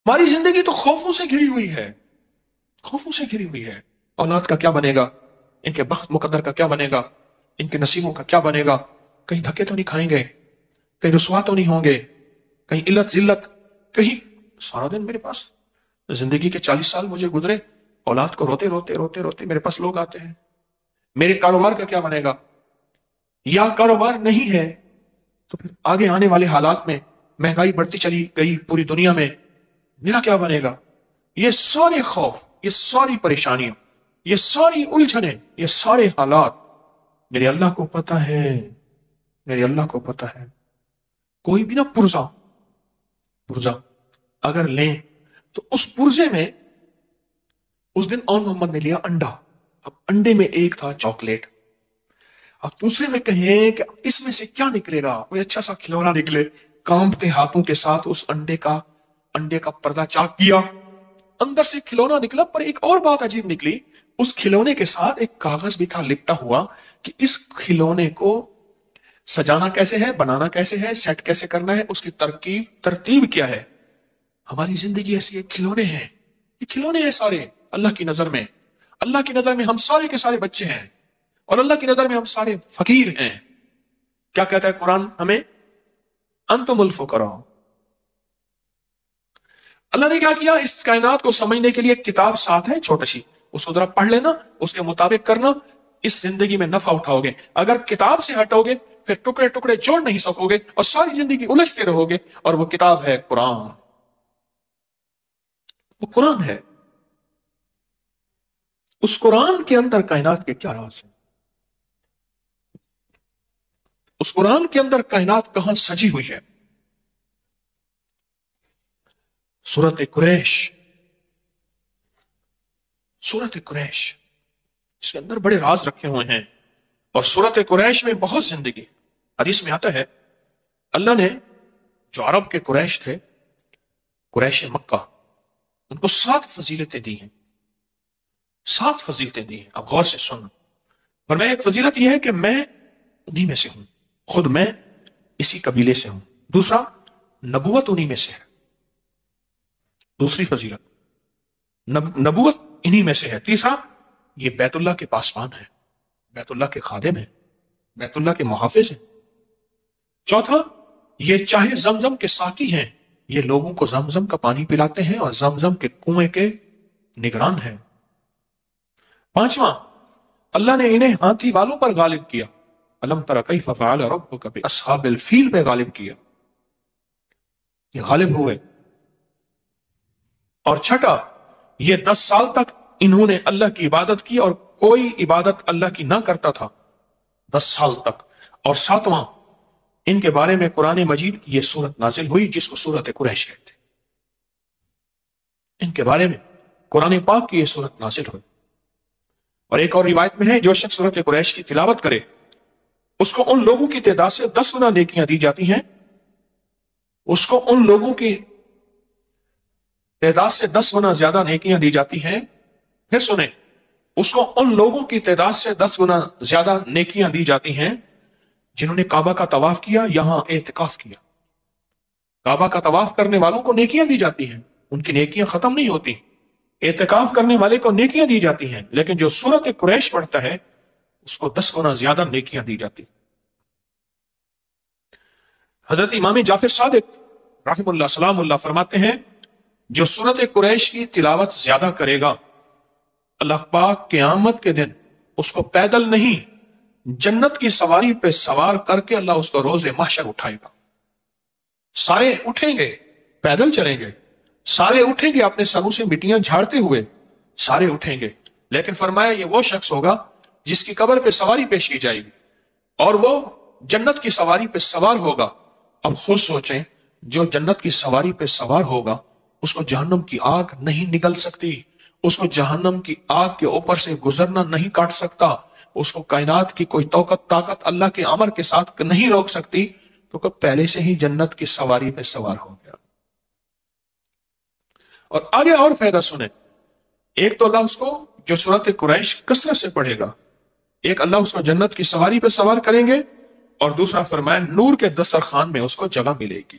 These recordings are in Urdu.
ہماری زندگی تو خوفوں سے گھری ہوئی ہے، خوفوں سے گھری ہوئی ہے۔ اولاد کا کیا بنے گا، ان کے بخت مقدر کا کیا بنے گا، ان کے نصیبوں کا کیا بنے گا، کہیں دھکے تو نہیں کھائیں گے، کہیں رسوا تو نہیں ہوں گے، کہیں علت ذلت، کہیں سارا دن میرے پاس زندگی کے 40 سال مجھے گزرے، اولاد کو روتے روتے روتے روتے میرے پاس لوگ آتے ہیں، میرے کاروبار کا کیا بنے گا، یا کاروبار نہیں ہے تو پھر آگے آنے والے حالات میں مہنگائی بڑھتی چلی گئی پوری دنیا میں، میرا کیا بنے گا۔ یہ سارے خوف، یہ ساری پریشانیاں، یہ ساری الجھنیں، یہ سارے حالات میرے اللہ کو پتہ ہے، میرے اللہ کو پتہ ہے۔ کوئی بھی نہ پرزا اگر لیں تو اس پرزے میں اس دن آن محمد نے لیا انڈا، اب انڈے میں ایک تھا چاکلیٹ، اب دوسرے میں کہیں کہ اس میں سے کیا نکلے گا، کوئی اچھا سا کھلونا نکلے، کانپتے ہاتھوں کے ساتھ اس انڈے کا پردہ چاک کیا، اندر سے کھلونا نکلا، پر ایک اور بات عجیب نکلی، اس کھلونے کے ساتھ ایک کاغذ بھی تھا لپٹا ہوا کہ اس کھلونے کو سجانا کیسے ہے، بنانا کیسے ہے، سیٹ کیسے کرنا ہے، اس کی ترتیب کیا ہے۔ ہماری زندگی ایسی ہے، کھلونے ہیں، یہ کھلونے ہیں سارے اللہ کی نظر میں۔ اللہ کی نظر میں ہم سارے کے سارے بچے ہیں، اور اللہ کی نظر میں ہم سارے فقیر ہیں۔ کیا کہتا ہے قرآن ہمیں؟ انتم الفقراء۔ اللہ نے کیا کیا، اس کائنات کو سمجھنے کے لیے ایک کتاب ساتھ ہے چھوٹی سی، اس کو ذرا پڑھ لینا، اس کے مطابق کرنا، اس زندگی میں نفع اٹھاؤ گے۔ اگر کتاب سے ہٹو گے پھر ٹکڑے ٹکڑے جوڑ نہیں سکو گے اور ساری زندگی الجھتے رہو گے، اور وہ کتاب ہے قرآن، وہ قرآن ہے۔ اس قرآن کے اندر کائنات کے کیا راز ہیں، اس قرآن کے اندر کائنات کہاں سجی ہوئی ہے۔ سورت قریش، سورت قریش، اس کے اندر بڑے راز رکھے ہوئے ہیں، اور سورت قریش میں بہت زندگی۔ حدیث میں آتا ہے اللہ نے جو عرب کے قریش تھے، قریش مکہ، ان کو 7 فضیلتیں دی ہیں، 7 فضیلتیں دی ہیں۔ اب غور سے سن، پر میں ایک فضیلت یہ ہے کہ میں انہی میں سے ہوں، خود میں اسی قبیلے سے ہوں۔ دوسرا، نبوت انہی میں سے ہے، دوسری فضیلت نبوت انہی میں سے ہے۔ تیسرا، یہ بیت اللہ کے پاسبان ہے، بیت اللہ کے خادم ہیں، بیت اللہ کے محافظ ہیں۔ چوتھا، یہ چاہے زمزم کے ساقی ہیں، یہ لوگوں کو زمزم کا پانی پلاتے ہیں اور زمزم کے کنویں کے نگران ہیں۔ پانچواں، اللہ نے انہیں ہاتھی والوں پر غالب کیا، الم تر کیف فعل ربک باصحاب الفیل پہ غالب کیا، یہ غالب ہوئے۔ اور چھٹا، یہ 10 سال تک انہوں نے اللہ کی عبادت کی اور کوئی عبادت اللہ کی نہ کرتا تھا، 10 سال تک۔ اور ساتواں، ان کے بارے میں قرآن مجید کی یہ سورت نازل ہوئی جس کو سورت قریش کہتے ہیں، ان کے بارے میں قرآن پاک کی یہ سورت نازل ہوئی۔ اور ایک اور روایت میں ہے جو شخص سورت قریش کی تلاوت کرے اس کو ان لوگوں کی تعداد سے 10 گنا نیکیاں دی جاتی ہیں، اس کو ان لوگوں کی تعداد سے 10 گنا زیادہ نیکیاں دی جاتی ہیں۔ پھر سنیں، اس کو ان لوگوں کی تعداد سے 10 گنا زیادہ نیکیاں دی جاتی ہیں جنہوں نے کعبہ کا طواف کیا، یہاں اعتکاف کیا۔ کعبہ کا طواف کرنے والوں کو نیکیاں دی جاتی ہیں، ان کی نیکیاں ختم نہیں ہوتی۔ اعتکاف کرنے والے کو نیکیاں دی جاتی ہیں، لیکن جو سورت قریش پڑھتا ہے اس کو 10 گنا زیادہ نیکیاں دی جاتی۔ حضرت امام جعفر صادق رحم اللہ سلام اللہ فرماتے ہیں جو سورت قریش کی تلاوت زیادہ کرے گا، اللہ پاک قیامت کے دن اس کو پیدل نہیں جنت کی سواری پہ سوار کر کے اللہ اس کو روز محشر اٹھائے گا۔ سارے اٹھیں گے، پیدل چلیں گے، سارے اٹھیں گے اپنے سروں سے مٹیاں جھاڑتے ہوئے، سارے اٹھیں گے، لیکن فرمایا یہ وہ شخص ہوگا جس کی قبر پہ سواری پیش کی جائے گی اور وہ جنت کی سواری پہ سوار ہوگا۔ اب خود سوچیں، جو جنت کی سواری پہ سوار ہوگا اس کو جہنم کی آگ نہیں نگل سکتی، اس کو جہنم کی آگ کے اوپر سے گزرنا نہیں کاٹ سکتا، اس کو کائنات کی کوئی طاقت اللہ کے امر کے ساتھ نہیں روک سکتی، تو کب پہلے سے ہی جنت کی سواری پہ سوار ہو گیا۔ اور آگے اور فائدہ سنیں، ایک تو اللہ اس کو جو سورت قریش کثرت سے پڑھے گا، ایک اللہ اس کو جنت کی سواری پہ سوار کریں گے، اور دوسرا فرمایا نور کے دسترخوان میں اس کو جگہ ملے گی،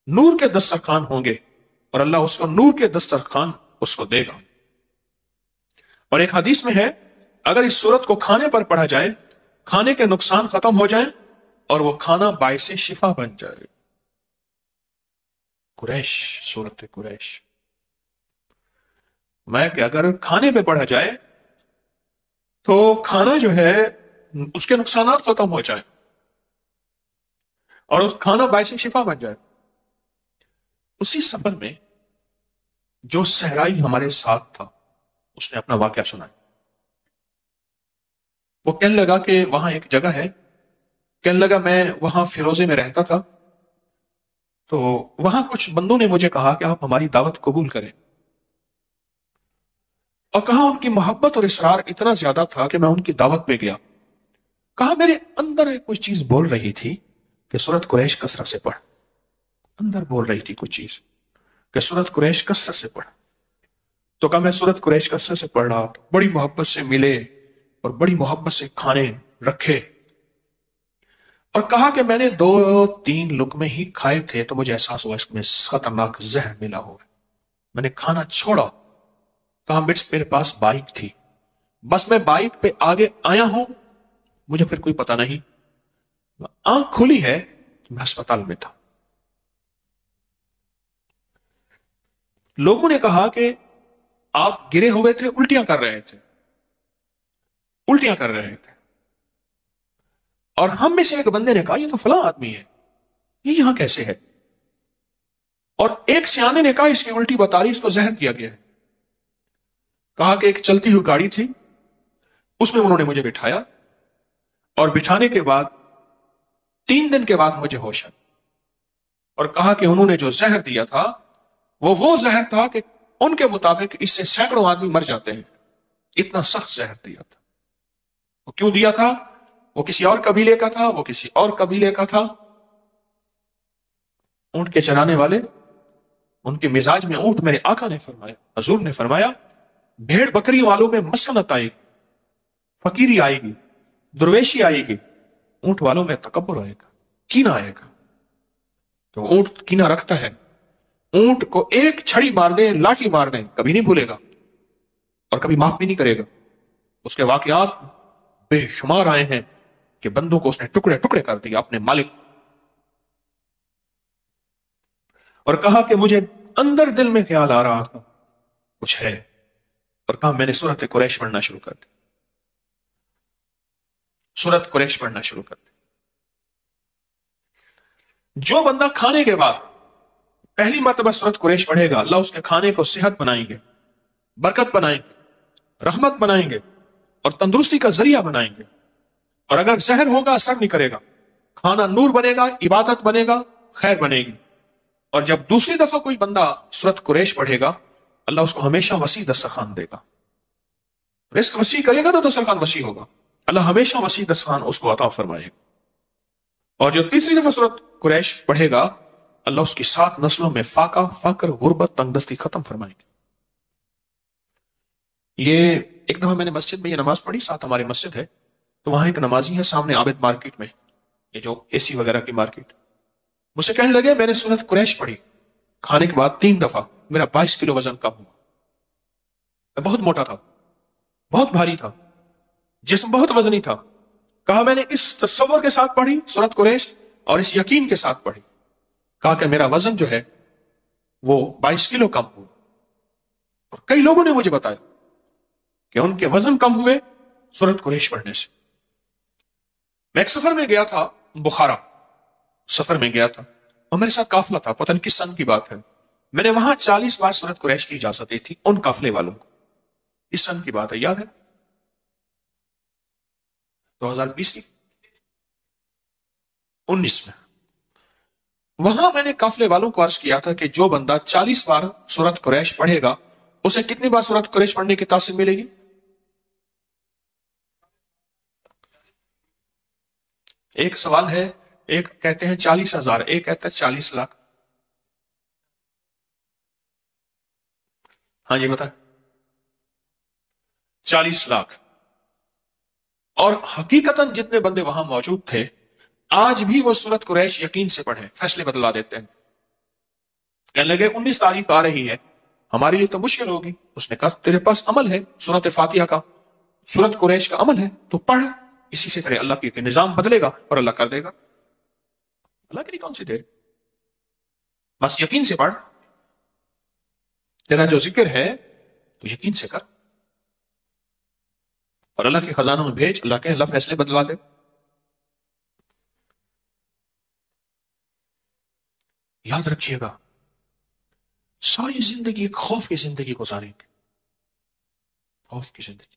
نور کے دسترخوان ہوں گے اور اللہ اس کو نور کے دسترخوان اس کو دے گا۔ اور ایک حدیث میں ہے اگر اس سورت کو کھانے پر پڑھا جائے کھانے کے نقصان ختم ہو جائیں اور وہ کھانا باعث شفا بن جائے۔ قریش، سورت قریش میں کہ اگر کھانے پہ پڑھا جائے تو کھانا جو ہے اس کے نقصانات ختم ہو جائیں اور اس کھانا باعث شفا بن جائے۔ اسی سفر میں جو صحرائی ہمارے ساتھ تھا اس نے اپنا واقعہ سنایا۔ وہ کہنے لگا کہ وہاں ایک جگہ ہے، کہنے لگا میں وہاں فیروزے میں رہتا تھا، تو وہاں کچھ بندوں نے مجھے کہا کہ آپ ہماری دعوت قبول کریں، اور کہا ان کی محبت اور اصرار اتنا زیادہ تھا کہ میں ان کی دعوت پہ گیا۔ کہا میرے اندر کوئی چیز بول رہی تھی کہ سورت قریش کثرت سے پڑھ، اندر بول رہی تھی کچھ چیز کہ سورت قریش کثرت سے پڑھ۔ تو کہا میں سورت قریش کثرت سے پڑھ رہا، بڑی محبت سے ملے اور بڑی محبت سے کھانے رکھے، اور کہا کہ میں نے 2-3 لقمے ہی کھائے تھے تو مجھے احساس ہوا اس میں خطرناک زہر ملا ہوا ہے، میں نے کھانا چھوڑا۔ کہا میرے پاس بائک تھی، بس میں بائک پہ آگے آیا ہوں، مجھے پھر کوئی پتہ نہیں، آنکھ کھلی ہے تو میں ہسپتال میں تھا۔ لوگوں نے کہا کہ آپ گرے ہوئے تھے، الٹیاں کر رہے تھے، الٹیاں کر رہے تھے، اور ہم میں سے ایک بندے نے کہا یہ تو فلاں آدمی ہے، یہ یہاں کیسے ہے؟ اور ایک سیانے نے کہا اس کی الٹی بتا رہی، اس کو زہر دیا گیا ہے۔ کہا کہ ایک چلتی ہوئی گاڑی تھی، اس میں انہوں نے مجھے بٹھایا، اور بٹھانے کے بعد 3 دن کے بعد مجھے ہوش آیا، اور کہا کہ انہوں نے جو زہر دیا تھا وہ زہر تھا کہ ان کے مطابق اس سے سینکڑوں آدمی مر جاتے ہیں، اتنا سخت زہر دیا تھا۔ وہ کیوں دیا تھا؟ وہ کسی اور قبیلے کا تھا، وہ کسی اور قبیلے کا تھا۔ اونٹ کے چرانے والے، ان کے مزاج میں اونٹ، میرے آقا نے فرمایا، حضور نے فرمایا بھیڑ بکری والوں میں مسکنت آئے گی، فقیری آئے گی، درویشی آئے گی، اونٹ والوں میں تکبر آئے گا، کینہ آئے گا۔ تو اونٹ کینہ رکھتا ہے، اونٹ کو ایک چھڑی مار دیں، لاٹھی مار دیں، کبھی نہیں بھولے گا اور کبھی معاف بھی نہیں کرے گا۔ اس کے واقعات بے شمار آئے ہیں کہ بندوں کو اس نے ٹکڑے ٹکڑے کر دیا اپنے مالک، اور کہا کہ مجھے اندر دل میں خیال آ رہا تھا کچھ ہے، اور کہا میں نے سورت قریش پڑھنا شروع کر دی، سورت قریش پڑھنا شروع کر دی۔ جو بندہ کھانے کے بعد پہلی مرتبہ سورت قریش پڑھے گا، اللہ اس کے کھانے کو صحت بنائیں گے، برکت بنائیں گے، رحمت بنائیں گے، اور تندرستی کا ذریعہ بنائیں گے۔ اور اگر زہر ہوگا اثر نہیں کرے گا، کھانا نور بنے گا، عبادت بنے گا، خیر بنے گی۔ اور جب دوسری دفعہ کوئی بندہ سورت قریش پڑھے گا، اللہ اس کو ہمیشہ وسیع دسترخوان دے گا، رزق وسیع کرے گا تو دسترخوان وسیع ہوگا، اللہ ہمیشہ وسیع دسترخوان اس کو عطا فرمائے گا۔ اور جو تیسری دفعہ سورت قریش پڑھے گا، اللہ اس کی 7 نسلوں میں فاقہ، فقر، غربت، تنگ دستی ختم فرمائے گا۔ یہ ایک دفعہ میں نے مسجد میں یہ نماز پڑھی، ساتھ ہماری مسجد ہے، تو وہاں ایک نمازی ہے سامنے عابد مارکیٹ میں، یہ جو اے سی وغیرہ کی مارکیٹ، مجھ سے کہنے لگے میں نے سورت قریش پڑھی کھانے کے بعد 3 دفعہ، میرا 22 کلو وزن کم ہوا، میں بہت موٹا تھا، بہت بھاری تھا، جسم بہت وزنی تھا۔ کہا میں نے اس تصور کے ساتھ پڑھی سورت قریش اور اس یقین کے ساتھ پڑھی، کہا کہ میرا وزن جو ہے وہ 22 کلو کم ہوا۔ اور کئی لوگوں نے مجھے بتایا کہ ان کے وزن کم ہوئے سورت قریش پڑھنے سے۔ میں ایک سفر میں گیا تھا، بخارا سفر میں گیا تھا، اور میرے ساتھ قافلہ تھا، پتہ نہیں کس سن کی بات ہے، میں نے وہاں 40 بار سورت قریش کی اجازت دی تھی ان قافلے والوں کو، اس سن کی بات ہے، یاد ہے 2020 کی 19 میں۔ وہاں میں نے قافلے والوں کو عرض کیا تھا کہ جو بندہ 40 بار سورت قریش پڑھے گا اسے کتنی بار سورت قریش پڑھنے کی تاثیر ملے گی؟ ایک سوال ہے، ایک کہتے ہیں 40,000، ایک کہتا ہے 40 لاکھ۔ ہاں جی بتائیں، 40 لاکھ۔ اور حقیقتاً جتنے بندے وہاں موجود تھے آج بھی وہ سورت قریش یقین سے پڑھیں، فیصلے بدلا دیتے ہیں۔ کہنے لگے 19 تاریخ آ رہی ہے، ہمارے لیے تو مشکل ہوگی۔ اس نے کہا تیرے پاس عمل ہے، سورت فاتحہ کا، سورت قریش کا عمل ہے، تو پڑھ، اسی سے تیرے اللہ کے نظام بدلے گا اور اللہ کر دے گا۔ اللہ کے لیے کون سی دیر، بس یقین سے پڑھ، تیرا جو ذکر ہے تو یقین سے کر، اور اللہ کے خزانوں میں بھیج، اللہ کے اللہ فیصلے بدلا دے۔ یاد رکھیے گا، ساری زندگی ایک خوف کی زندگی گزاریں گے، خوف کی زندگی۔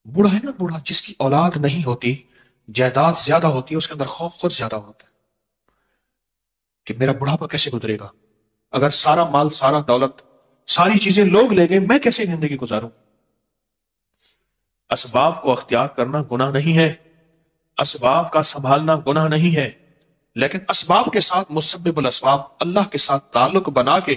بوڑھا ہے نا، بوڑھا جس کی اولاد نہیں ہوتی، جائیداد زیادہ ہوتی ہے، اس کے اندر خوف خود زیادہ ہوتا ہے کہ میرا بڑھاپا کیسے گزرے گا، اگر سارا مال، سارا دولت، ساری چیزیں لوگ لے گئے، میں کیسے زندگی گزاروں۔ اسباب کو اختیار کرنا گناہ نہیں ہے، اسباب کا سنبھالنا گناہ نہیں ہے، لیکن اسباب کے ساتھ مسبب الاسباب اللہ کے ساتھ تعلق بنا کے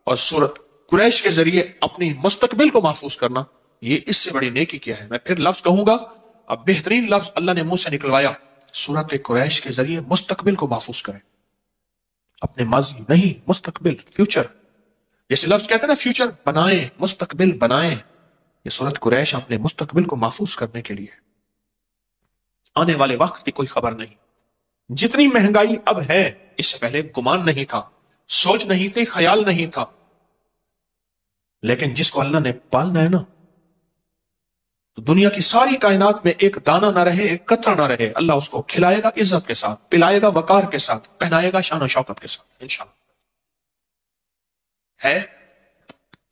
اور سورت قریش کے ذریعے اپنی مستقبل کو محفوظ کرنا، یہ اس سے بڑی نیکی کیا ہے۔ میں پھر لفظ کہوں گا، اب بہترین لفظ اللہ نے منہ سے نکلوایا، سورت قریش کے ذریعے مستقبل کو محفوظ کریں، اپنے ماضی نہیں، مستقبل، فیوچر، جیسے لفظ کہتے ہیں نا فیوچر بنائیں، مستقبل بنائیں، یہ سورت قریش اپنے مستقبل کو محفوظ کرنے کے لیے۔ آنے والے وقت کی کوئی خبر نہیں، جتنی مہنگائی اب ہے اس سے پہلے گمان نہیں تھا، سوچ نہیں تھی، خیال نہیں تھا، لیکن جس کو اللہ نے پالنا ہے نا، تو دنیا کی ساری کائنات میں ایک دانہ نہ رہے، ایک قطرہ نہ رہے، اللہ اس کو کھلائے گا عزت کے ساتھ، پلائے گا وقار کے ساتھ، پہنائے گا شان و شوکت کے ساتھ، انشاءاللہ۔ ہے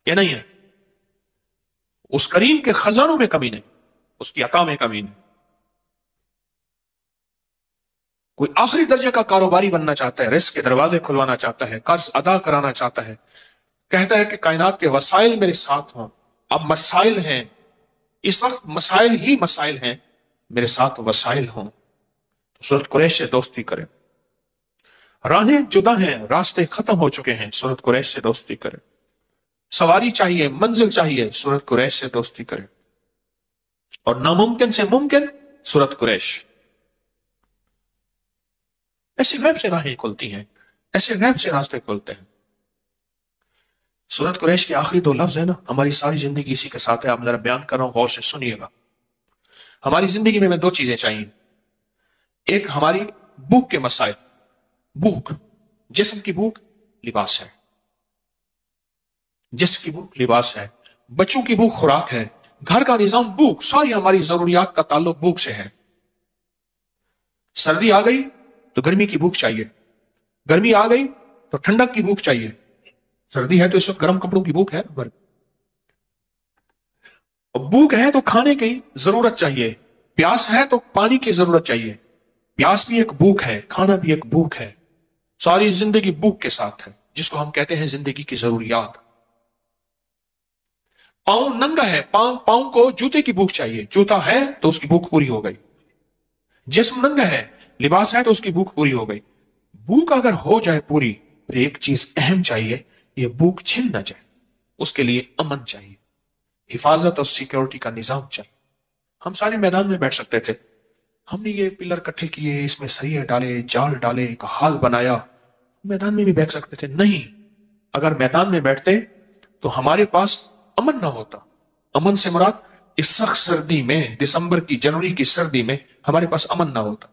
یا نہیں ہے؟ اس کریم کے خزانوں میں کمی نہیں، اس کی عطا میں کمی نہیں۔ کوئی آخری درجے کا کاروباری بننا چاہتا ہے، رزق کے دروازے کھلوانا چاہتا ہے، قرض ادا کرانا چاہتا ہے، کہتا ہے کہ کائنات کے وسائل میرے ساتھ ہوں، اب مسائل ہیں، اس وقت مسائل ہی مسائل ہیں، میرے ساتھ وسائل ہوں، تو سورت قریش سے دوستی کریں۔ راہیں جدا ہیں، راستے ختم ہو چکے ہیں، سورت قریش سے دوستی کریں۔ سواری چاہیے، منزل چاہیے، سورت قریش سے دوستی کریں، اور ناممکن سے ممکن، سورت قریش۔ ایسے غیب سے راہیں کھلتی ہیں، ایسے غیب سے راستے کھلتے ہیں۔ سورت قریش کے آخری 2 لفظ ہیں نا، ہماری ساری زندگی اسی کے ساتھ ہے، آپ ذرا بیان کر رہا ہوں، غور سے سنیے گا۔ ہماری زندگی میں 2 چیزیں چاہیے، ایک ہماری بھوک کے مسائل، بھوک، جسم کی بھوک، لباس ہے، جسم کی بھوک لباس ہے، بچوں کی بھوک خوراک ہے، گھر کا نظام بھوک، ساری ہماری ضروریات کا تعلق بھوک سے ہے۔ سردی آ گئی تو گرمی کی بھوک چاہیے، گرمی آ گئی تو ٹھنڈک کی بھوک چاہیے، سردی ہے تو اس وقت گرم کپڑوں کی بھوک ہے، بھوک ہے تو کھانے کی ضرورت چاہیے، پیاس ہے تو پانی کی ضرورت چاہیے، پیاس بھی ایک بھوک ہے، کھانا بھی ایک بھوک ہے، ساری زندگی بھوک کے ساتھ ہے، جس کو ہم کہتے ہیں زندگی کی ضروریات۔ پاؤں ننگا ہے، پاؤں کو جوتے کی بھوک چاہیے، جوتا ہے تو اس کی بھوک پوری ہو گئی، جسم ننگا ہے، لباس ہے تو اس کی بھوک پوری ہو گئی۔ بھوک اگر ہو جائے پوری، پھر ایک چیز اہم چاہیے، یہ بھوک چھن نہ جائے، اس کے لیے امن چاہیے، حفاظت اور سیکیورٹی کا نظام چاہیے۔ ہم سارے میدان میں بیٹھ سکتے تھے، ہم نے یہ پلر کٹھے کیے، اس میں سریے ڈالے، جال ڈالے، ایک حال بنایا، میدان میں بھی بیٹھ سکتے تھے، نہیں، اگر میدان میں بیٹھتے تو ہمارے پاس امن نہ ہوتا۔ امن سے مراد اس سخت سردی میں، دسمبر کی، جنوری کی سردی میں ہمارے پاس امن نہ ہوتا۔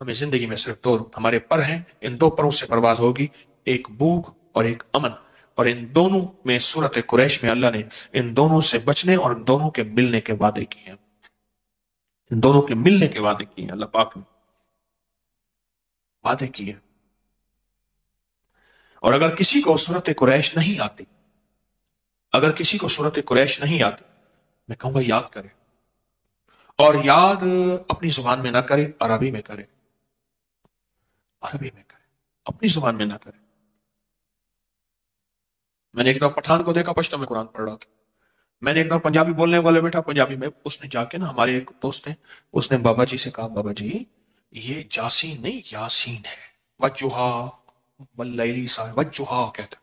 ہمیں زندگی میں صرف 2 ہمارے پر ہیں، ان 2 پروں سے پرواز ہوگی، ایک بھوک اور ایک امن، اور ان دونوں میں سورت قریش میں اللہ نے ان دونوں سے بچنے اور ان دونوں کے ملنے کے وعدے کیے ہیں، ان دونوں کے ملنے کے وعدے کیے ہیں، اللہ پاک نے وعدے کیے۔ اور اگر کسی کو سورت قریش نہیں آتی، اگر کسی کو سورت قریش نہیں آتی، میں کہوں گا یاد کرے، اور یاد اپنی زبان میں نہ کرے، عربی میں کرے، عربی میں کرے، اپنی زبان میں نہ کرے۔ میں نے ایک دفعہ پٹھان کو دیکھا پشتو میں قرآن پڑھ رہا تھا، میں نے ایک دفعہ پنجابی بولنے والے بیٹھا پنجابی میں، اس نے جا کے نا، ہمارے ایک دوست ہیں، اس نے بابا جی سے کہا، بابا جی یہ جاسین نہیں یاسین ہے، وجہا واللیلی سا وجہا کہتا،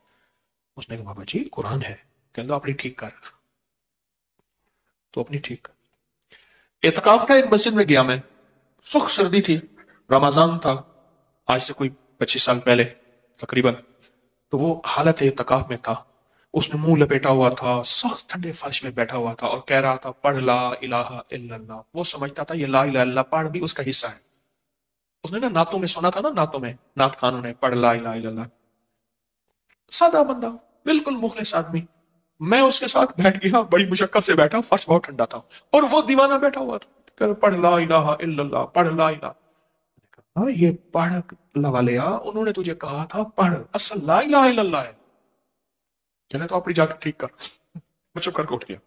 اس نے کہا بابا جی قرآن ہے، کہتا اپنی ٹھیک کر، تو اپنی ٹھیک کر۔ اعتکاف تھا، ایک مسجد میں گیا میں، سخت سردی تھی، رمضان تھا، آج سے کوئی 25 سال پہلے تقریباً، تو وہ حالت اعتکاف میں تھا، اس نے منہ لپیٹا ہوا تھا، سخت ٹھنڈے فرش میں بیٹھا ہوا تھا اور کہہ رہا تھا پڑھ لا الہ الا اللہ۔ وہ سمجھتا تھا یہ لا الہ الا اللہ پڑھ بھی اس کا حصہ ہے۔ اس نے نا نعتوں میں سنا تھا، نا نعتوں میں نعت خانوں نے پڑھ لا الہ الا اللہ۔ سادہ بندہ، بالکل مخلص آدمی، میں اس کے ساتھ بیٹھ گیا، بڑی مشقت سے بیٹھا، فرش بہت ٹھنڈا تھا اور وہ دیوانہ بیٹھا ہوا تھا کہ پڑھ لا الہ الا اللہ، پڑھ لا الہ۔ ہاں یہ پڑھ لوا لیا، انہوں نے تجھے کہا تھا پڑھ، اصل لا الہ الا اللہ ہے۔ کہنا تو اپنی جا کے ٹھیک کر۔ میں چپ کر کے اٹھ گیا،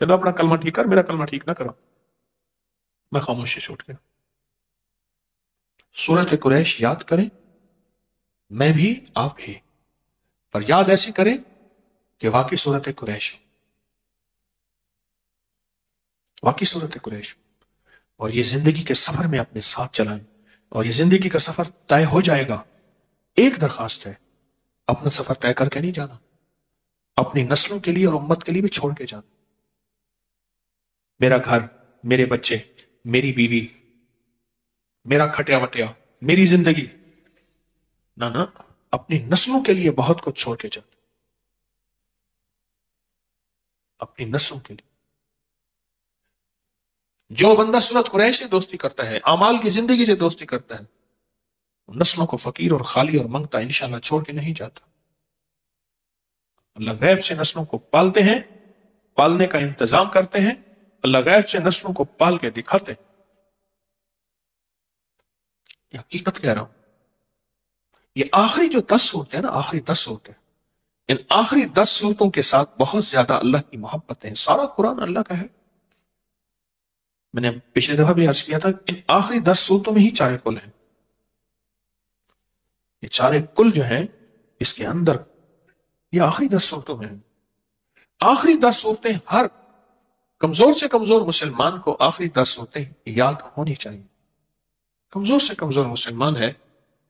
کہنا اپنا کلمہ ٹھیک کر، میرا کلمہ ٹھیک نہ کرا۔ میں خاموشی سے اٹھ گیا۔ سورت قریش یاد کریں، میں بھی آپ بھی، پر یاد ایسی کریں کہ واقعی سورت قریش، واقعی سورت قریش، اور یہ زندگی کے سفر میں اپنے ساتھ چلائیں، اور یہ زندگی کا سفر طے ہو جائے گا۔ ایک درخواست ہے، اپنا سفر طے کر کے نہیں جانا، اپنی نسلوں کے لیے اور امت کے لیے بھی چھوڑ کے جانا۔ میرا گھر، میرے بچے، میری بیوی، میرا کھٹیا وٹیا، میری زندگی، نہ اپنی نسلوں کے لیے بہت کچھ چھوڑ کے جانا، اپنی نسلوں کے لیے۔ جو بندہ سورت قریش سے دوستی کرتا ہے، اعمال کی زندگی سے دوستی کرتا ہے، نسلوں کو فقیر اور خالی اور منگتا انشاءاللہ چھوڑ کے نہیں جاتا۔ اللہ غیب سے نسلوں کو پالتے ہیں، پالنے کا انتظام کرتے ہیں، اللہ غیب سے نسلوں کو پال کے دکھاتے ہیں۔ یہ حقیقت کہہ رہا ہوں۔ یہ آخری جو 10 صورتیں ہیں نا، آخری 10 صورتیں، ان آخری 10 صورتوں کے ساتھ بہت زیادہ اللہ کی محبت ہے۔ سارا قرآن اللہ کا ہے۔ میں نے پچھلے دفعہ بھی عرض کیا تھا، ان آخری 10 صورتوں میں ہی چارے کل ہیں۔ یہ چارے کل جو ہیں اس کے اندر، یہ آخری 10 صورتوں میں ہیں۔ آخری 10 صورتیں ہر کمزور سے کمزور مسلمان کو آخری 10 صورتیں یاد ہونی چاہیے۔ کمزور سے کمزور مسلمان ہے،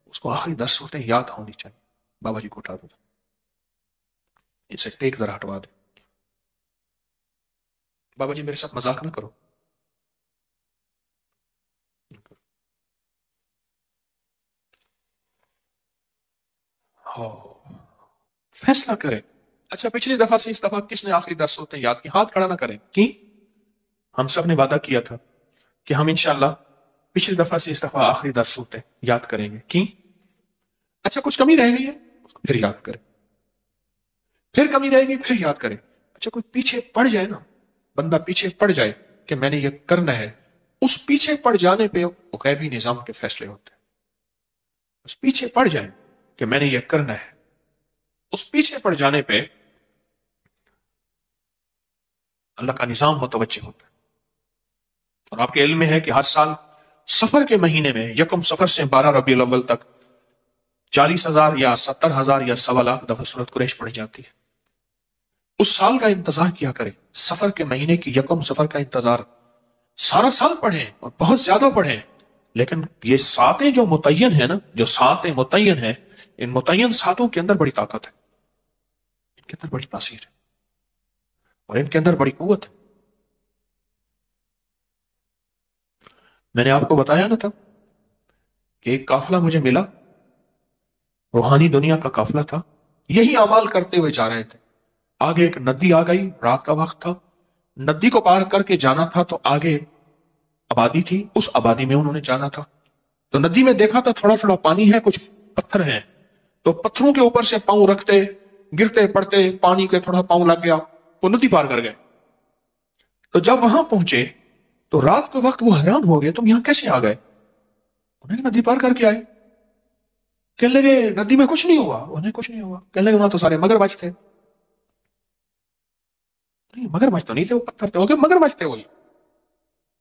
اس کو آخری 10 صورتیں یاد ہونی چاہیے۔ بابا جی کو اٹھا دو، اسے ٹیک ذرا ہٹوا دے۔ بابا جی میرے ساتھ مذاق نہ کرو۔ فیصلہ کرے۔ اچھا پچھلی دفعہ سے اس دفعہ کس نے آخری 10 صورتیں یاد کی؟ ہاتھ کھڑا نہ کریں۔ کی ہم سب نے وعدہ کیا تھا کہ ہم انشاءاللہ پچھلی دفعہ سے اس دفعہ آخری 10 صورتیں یاد کریں گے۔ کی اچھا کچھ کمی رہ گئی ہے اس کو پھر یاد کریں، پھر کمی رہے گی پھر یاد کریں۔ اچھا کوئی پیچھے پڑ جائے نا، بندہ پیچھے پڑ جائے کہ میں نے یہ کرنا ہے، اس پیچھے پڑ جانے پہ وہ غیبی نظام کے فیصلے ہوتے ہیں۔ اس پیچھے پڑ جائے کہ میں نے یہ کرنا ہے، اس پیچھے پڑ جانے پہ اللہ کا نظام متوجہ ہوتا ہے۔ اور آپ کے علم میں ہے کہ ہر سال سفر کے مہینے میں یکم سفر سے 12 ربیع الاول تک 40,000 یا 70,000 یا 1.25 دفعہ سورت قریش پڑھی جاتی ہے۔ اس سال کا انتظار کیا کریں، سفر کے مہینے کی یکم سفر کا انتظار سارا سال پڑھیں اور بہت زیادہ پڑھیں، لیکن یہ ساتیں جو متعین ہیں نا، جو ساتیں متعین ہیں، ان متعین ساتوں کے اندر بڑی طاقت ہے، ان کے اندر بڑی تاثیر ہے اور ان کے اندر بڑی قوت ہے۔ میں نے آپ کو بتایا نا تھا کہ ایک قافلہ مجھے ملا، روحانی دنیا کا قافلہ تھا، یہی اعمال کرتے ہوئے جا رہے تھے۔ آگے ایک ندی آ گئی، رات کا وقت تھا، ندی کو پار کر کے جانا تھا، تو آگے آبادی تھی، اس آبادی میں انہوں نے جانا تھا۔ تو ندی میں دیکھا تھا تھوڑا تھوڑا پانی ہے، کچھ پتھر ہیں، تو پتھروں کے اوپر سے پاؤں رکھتے، گرتے پڑتے، پانی کے تھوڑا پاؤں لگ گیا، وہ ندی پار کر گئے۔ تو جب وہاں پہنچے تو رات کے وقت وہ حیران ہو گئے، تم یہاں کیسے آ گئے؟ انہیں ندی پار کر کے آئے۔ کہنے لگے ندی میں کچھ نہیں ہوا، انہیں کچھ نہیں ہوا۔ کہنے لگے وہاں تو سارے مگرمچھ تھے۔ مگرمچھ تو نہیں تھے، وہ پتھر تھے، مگرمچھ تھے وہی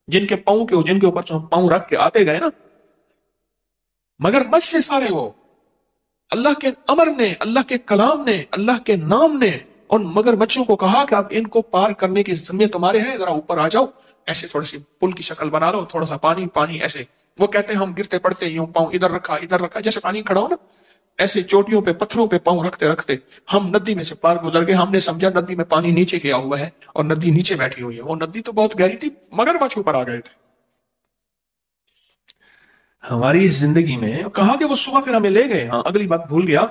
جن کے پاؤں کے، جن کے اوپر ہم پاؤں رکھ کے آتے گئے نا، مگرمچھ سے سارے وہ۔ اللہ کے امر نے، اللہ کے کلام نے، اللہ کے نام نے ان مگرمچھوں کو کہا کہ آپ ان کو پار کرنے کی ذمہ تمہارے ہیں، ذرا اوپر آ جاؤ، ایسے تھوڑی سی پل کی شکل بنا لو، تھوڑا سا پانی پانی ایسے۔ وہ کہتے ہیں ہم گرتے پڑتے یوں پاؤں ادھر رکھا، جیسے پانی کھڑا ہو نا، ایسے چوٹیوں پہ پتھروں پہ پاؤں رکھتے رکھتے ہم ندی میں سے پار گزر گئے۔ ہم نے سمجھا ندی میں پانی نیچے گیا ہوا ہے اور ندی نیچے بیٹھی ہوئی ہے، وہ ندی تو بہت گہری تھی، مگرمچھ اوپر آ گئے تھے۔ ہماری زندگی میں کہا کہ وہ صبح پھر ہمیں لے گئے، ہاں اگلی بات بھول گیا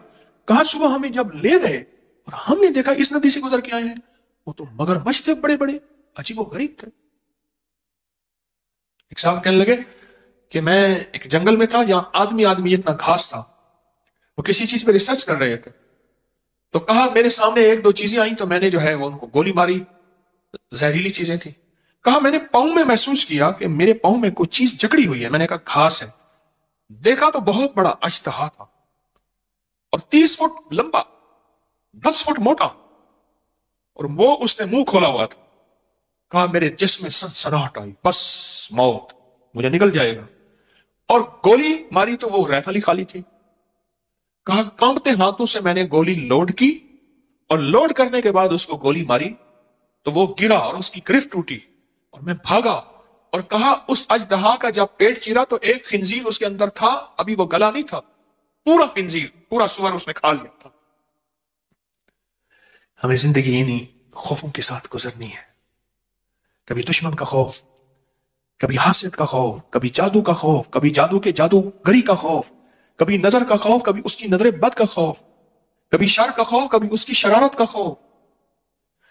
کہا صبح ہمیں جب لے گئے اور ہم نے دیکھا اس ندی سے گزر کے آئے ہیں، وہ تو مگرمچھ تھے بڑے بڑے، عجیب و غریب تھے۔ ایک صاحب کہنے لگے کہ میں ایک جنگل میں تھا جہاں آدمی آدمی اتنا گھاس تھا، وہ کسی چیز پہ ریسرچ کر رہے تھے، تو کہا میرے سامنے ایک دو چیزیں آئیں تو میں نے جو ہے وہ ان کو گولی ماری، زہریلی چیزیں تھیں۔ کہا میں نے پاؤں میں محسوس کیا کہ میرے پاؤں میں کوئی چیز جکڑی ہوئی ہے، میں نے کہا گھاس ہے، دیکھا تو بہت بڑا اژدہا تھا اور 30 فٹ لمبا، 10 فٹ موٹا، اور وہ اس نے منہ کھولا ہوا تھا۔ کہا میرے جسم میں سنسناہٹ آئی، بس موت، مجھے نکل جائے گا، اور گولی ماری تو وہ رائفل ہی خالی تھی۔ کہا کانپتے ہاتھوں سے میں نے گولی لوڈ کی، اور لوڈ کرنے کے بعد اس کو گولی ماری تو وہ گرا اور اس کی گرفت ٹوٹی اور میں بھاگا، اور کہا اس اژدہا کا جب پیٹ چیرا تو ایک خنزیر اس کے اندر تھا، ابھی وہ گلا نہیں تھا، پورا خنزیر، پورا سور اس نے کھا لیا تھا۔ ہمیں زندگی انہی خوفوں کے ساتھ گزرنی ہے، کبھی دشمن کا خوف، کبھی حاسد کا خوف، کبھی جادو کا خوف، کبھی جادو کے جادوگری کا خوف، کبھی نظر کا خوف، کبھی اس کی نظر بد کا خوف، کبھی شر کا خوف، کبھی اس کی شرارت کا خوف،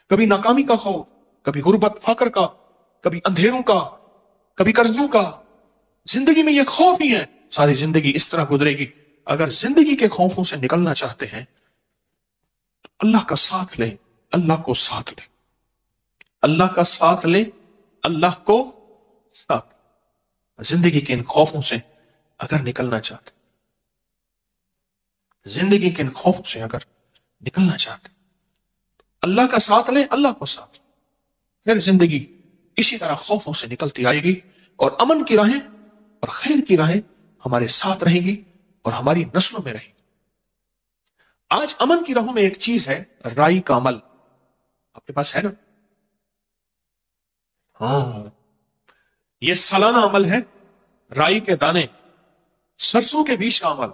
کبھی ناکامی کا خوف، کبھی غربت فقر کا، کبھی اندھیروں کا، کبھی قرضوں کا۔ زندگی میں یہ خوف ہی ہے، ساری زندگی اس طرح گزرے گی۔ اگر زندگی کے خوفوں سے نکلنا چاہتے ہیں تو اللہ کا ساتھ لیں، اللہ کو ساتھ لیں، اللہ کا ساتھ لیں، اللہ کو ساتھ لیں۔ زندگی کے ان خوفوں سے اگر نکلنا چاہتے، زندگی کے ان خوفوں سے اگر نکلنا چاہتے، اللہ کا ساتھ لیں، اللہ کو ساتھ لیں، پھر زندگی اسی طرح خوفوں سے نکلتی آئے گی، اور امن کی راہیں اور خیر کی راہیں ہمارے ساتھ رہیں گی اور ہماری نسلوں میں رہیں گی۔ آج امن کی راہوں میں ایک چیز ہے، رائی کا عمل۔ آپ کے پاس ہے نا؟ ہاں، یہ سالانہ عمل ہے، رائی کے دانے، سرسوں کے بیج کا عمل۔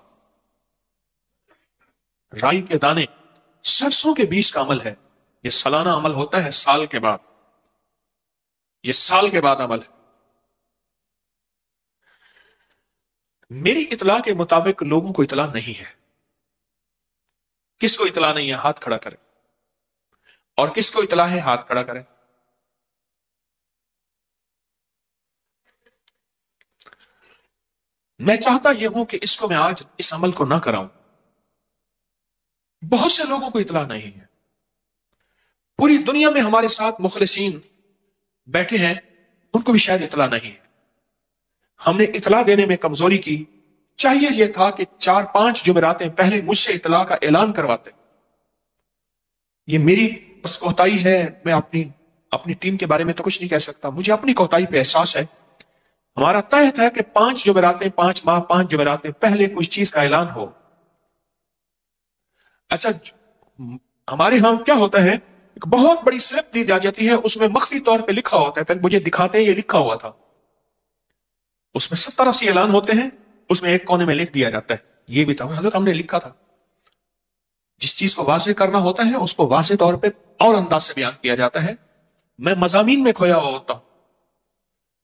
رائی کے دانے، سرسوں کے بیج کا عمل ہے، یہ سالانہ عمل ہوتا ہے، سال کے بعد، یہ سال کے بعد عمل ہے۔ میری اطلاع کے مطابق لوگوں کو اطلاع نہیں ہے۔ کس کو اطلاع نہیں ہے؟ ہاتھ کھڑا کرے، اور کس کو اطلاع ہے؟ ہاتھ کھڑا کرے۔ میں چاہتا یہ ہوں کہ اس کو میں آج اس عمل کو نہ کراؤں۔ بہت سے لوگوں کو اطلاع نہیں ہے، پوری دنیا میں ہمارے ساتھ مخلصین بیٹھے ہیں، ان کو بھی شاید اطلاع نہیں ہے۔ ہم نے اطلاع دینے میں کمزوری کی، چاہیے یہ تھا کہ 4-5 جمعراتیں پہلے مجھ سے اطلاع کا اعلان کرواتے۔ یہ میری بس کوتاہی ہے، میں اپنی ٹیم کے بارے میں تو کچھ نہیں کہہ سکتا، مجھے اپنی کوتاہی پہ احساس ہے۔ ہمارا طے ہے کہ 5 جمعراتیں، 5 ماہ، 5 جمعراتیں پہلے کچھ چیز کا اعلان ہو۔ اچھا، ہمارے ہاں کیا ہوتا ہے، ایک بہت بڑی سلپ دی جاتی ہے، اس میں مخفی طور پہ لکھا ہوتا ہے، پھر مجھے دکھاتے ہیں یہ لکھا ہوا تھا، اس میں 70-80 اعلان ہوتے ہیں، اس میں ایک کونے میں لکھ دیا جاتا ہے یہ بھی تھا حضرت ہم نے لکھا تھا۔ جس چیز کو واضح کرنا ہوتا ہے اس کو واضح طور پہ اور انداز سے بیان کیا جاتا ہے۔ میں مضامین میں کھویا ہوا ہوتا ہوں،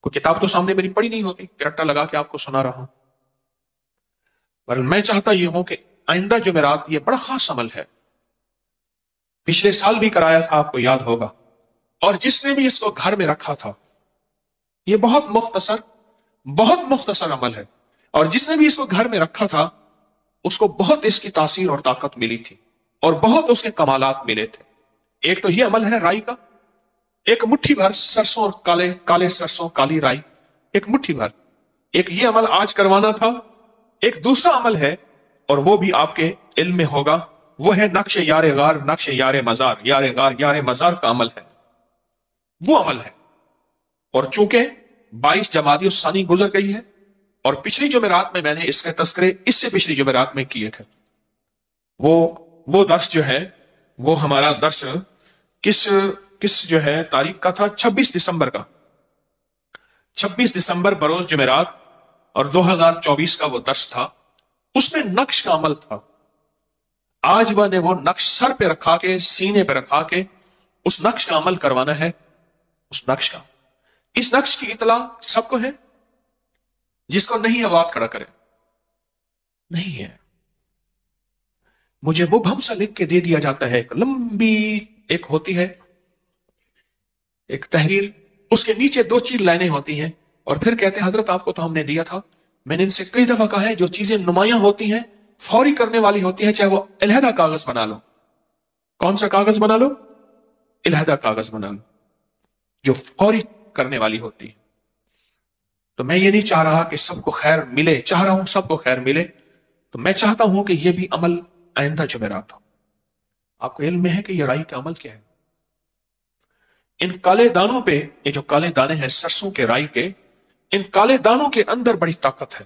کوئی کتاب تو سامنے میری پڑھی نہیں ہوتی کہ رٹا لگا کے آپ کو سنا رہا ہوں، پر میں چاہتا یہ ہوں کہ آئندہ جمعرات یہ بڑا خاص عمل ہے، پچھلے سال بھی کرایا تھا، آپ کو یاد ہوگا، اور جس نے بھی اس کو گھر میں رکھا تھا، یہ بہت مختصر عمل ہے، اور جس نے بھی اس کو گھر میں رکھا تھا اس کو بہت اس کی تاثیر اور طاقت ملی تھی، اور بہت اس کے کمالات ملے تھے۔ ایک تو یہ عمل ہے رائی کا، ایک مٹھی بھر سرسوں اور کالے سرسوں، کالی رائی، ایک مٹھی بھر، ایک یہ عمل آج کروانا تھا۔ ایک دوسرا عمل ہے، اور وہ بھی آپ کے علم میں ہوگا، وہ ہے نقش یار غار، نقش یار مزار، یار غار یار مزار کا عمل ہے، وہ عمل ہے۔ اور چونکہ 22 جمادی الثانی گزر گئی ہے، اور پچھلی جمعرات میں نے اس کے تذکرے اس سے پچھلی جمعرات میں کیے تھے، وہ درس جو ہے، وہ ہمارا درس کس جو ہے تاریخ کا تھا، 26 دسمبر کا، 26 دسمبر بروز جمعرات، اور 2024 کا وہ درس تھا، اس میں نقش کا عمل تھا۔ آج میں نے وہ نقش سر پہ رکھا کے، سینے پہ رکھا کے اس نقش کا عمل کروانا ہے، اس نقش کی اطلاع سب کو ہے، جس کو نہیں ہے وہ ہاتھ کھڑا کرے۔ نہیں ہے، مجھے مبہم سا لکھ کے دے دیا جاتا ہے، ایک لمبی ایک ہوتی ہے ایک تحریر، اس کے نیچے 2 لائنیں ہوتی ہیں، اور پھر کہتے ہیں حضرت آپ کو تو ہم نے دیا تھا، میں نے ان سے کئی دفعہ کہا ہے جو چیزیں نمایاں ہوتی ہیں، فوری کرنے والی ہوتی ہیں، چاہے وہ علیحدہ کاغذ بنا لو، کون سا کاغذ بنا لو؟ علیحدہ کاغذ بنا لو، جو فوری کرنے والی ہوتی ہے۔ تو میں یہ نہیں چاہ رہا کہ سب کو خیر ملے، چاہ رہا ہوں سب کو خیر ملے، تو میں چاہتا ہوں کہ یہ بھی عمل آئندہ جمعرات ہو۔ آپ کو علم میں ہے کہ یہ رائی کا عمل کیا ہے؟ ان کالے دانوں پہ، یہ جو کالے دانے ہیں سرسوں کے، رائی کے، ان کالے دانوں کے اندر بڑی طاقت ہے،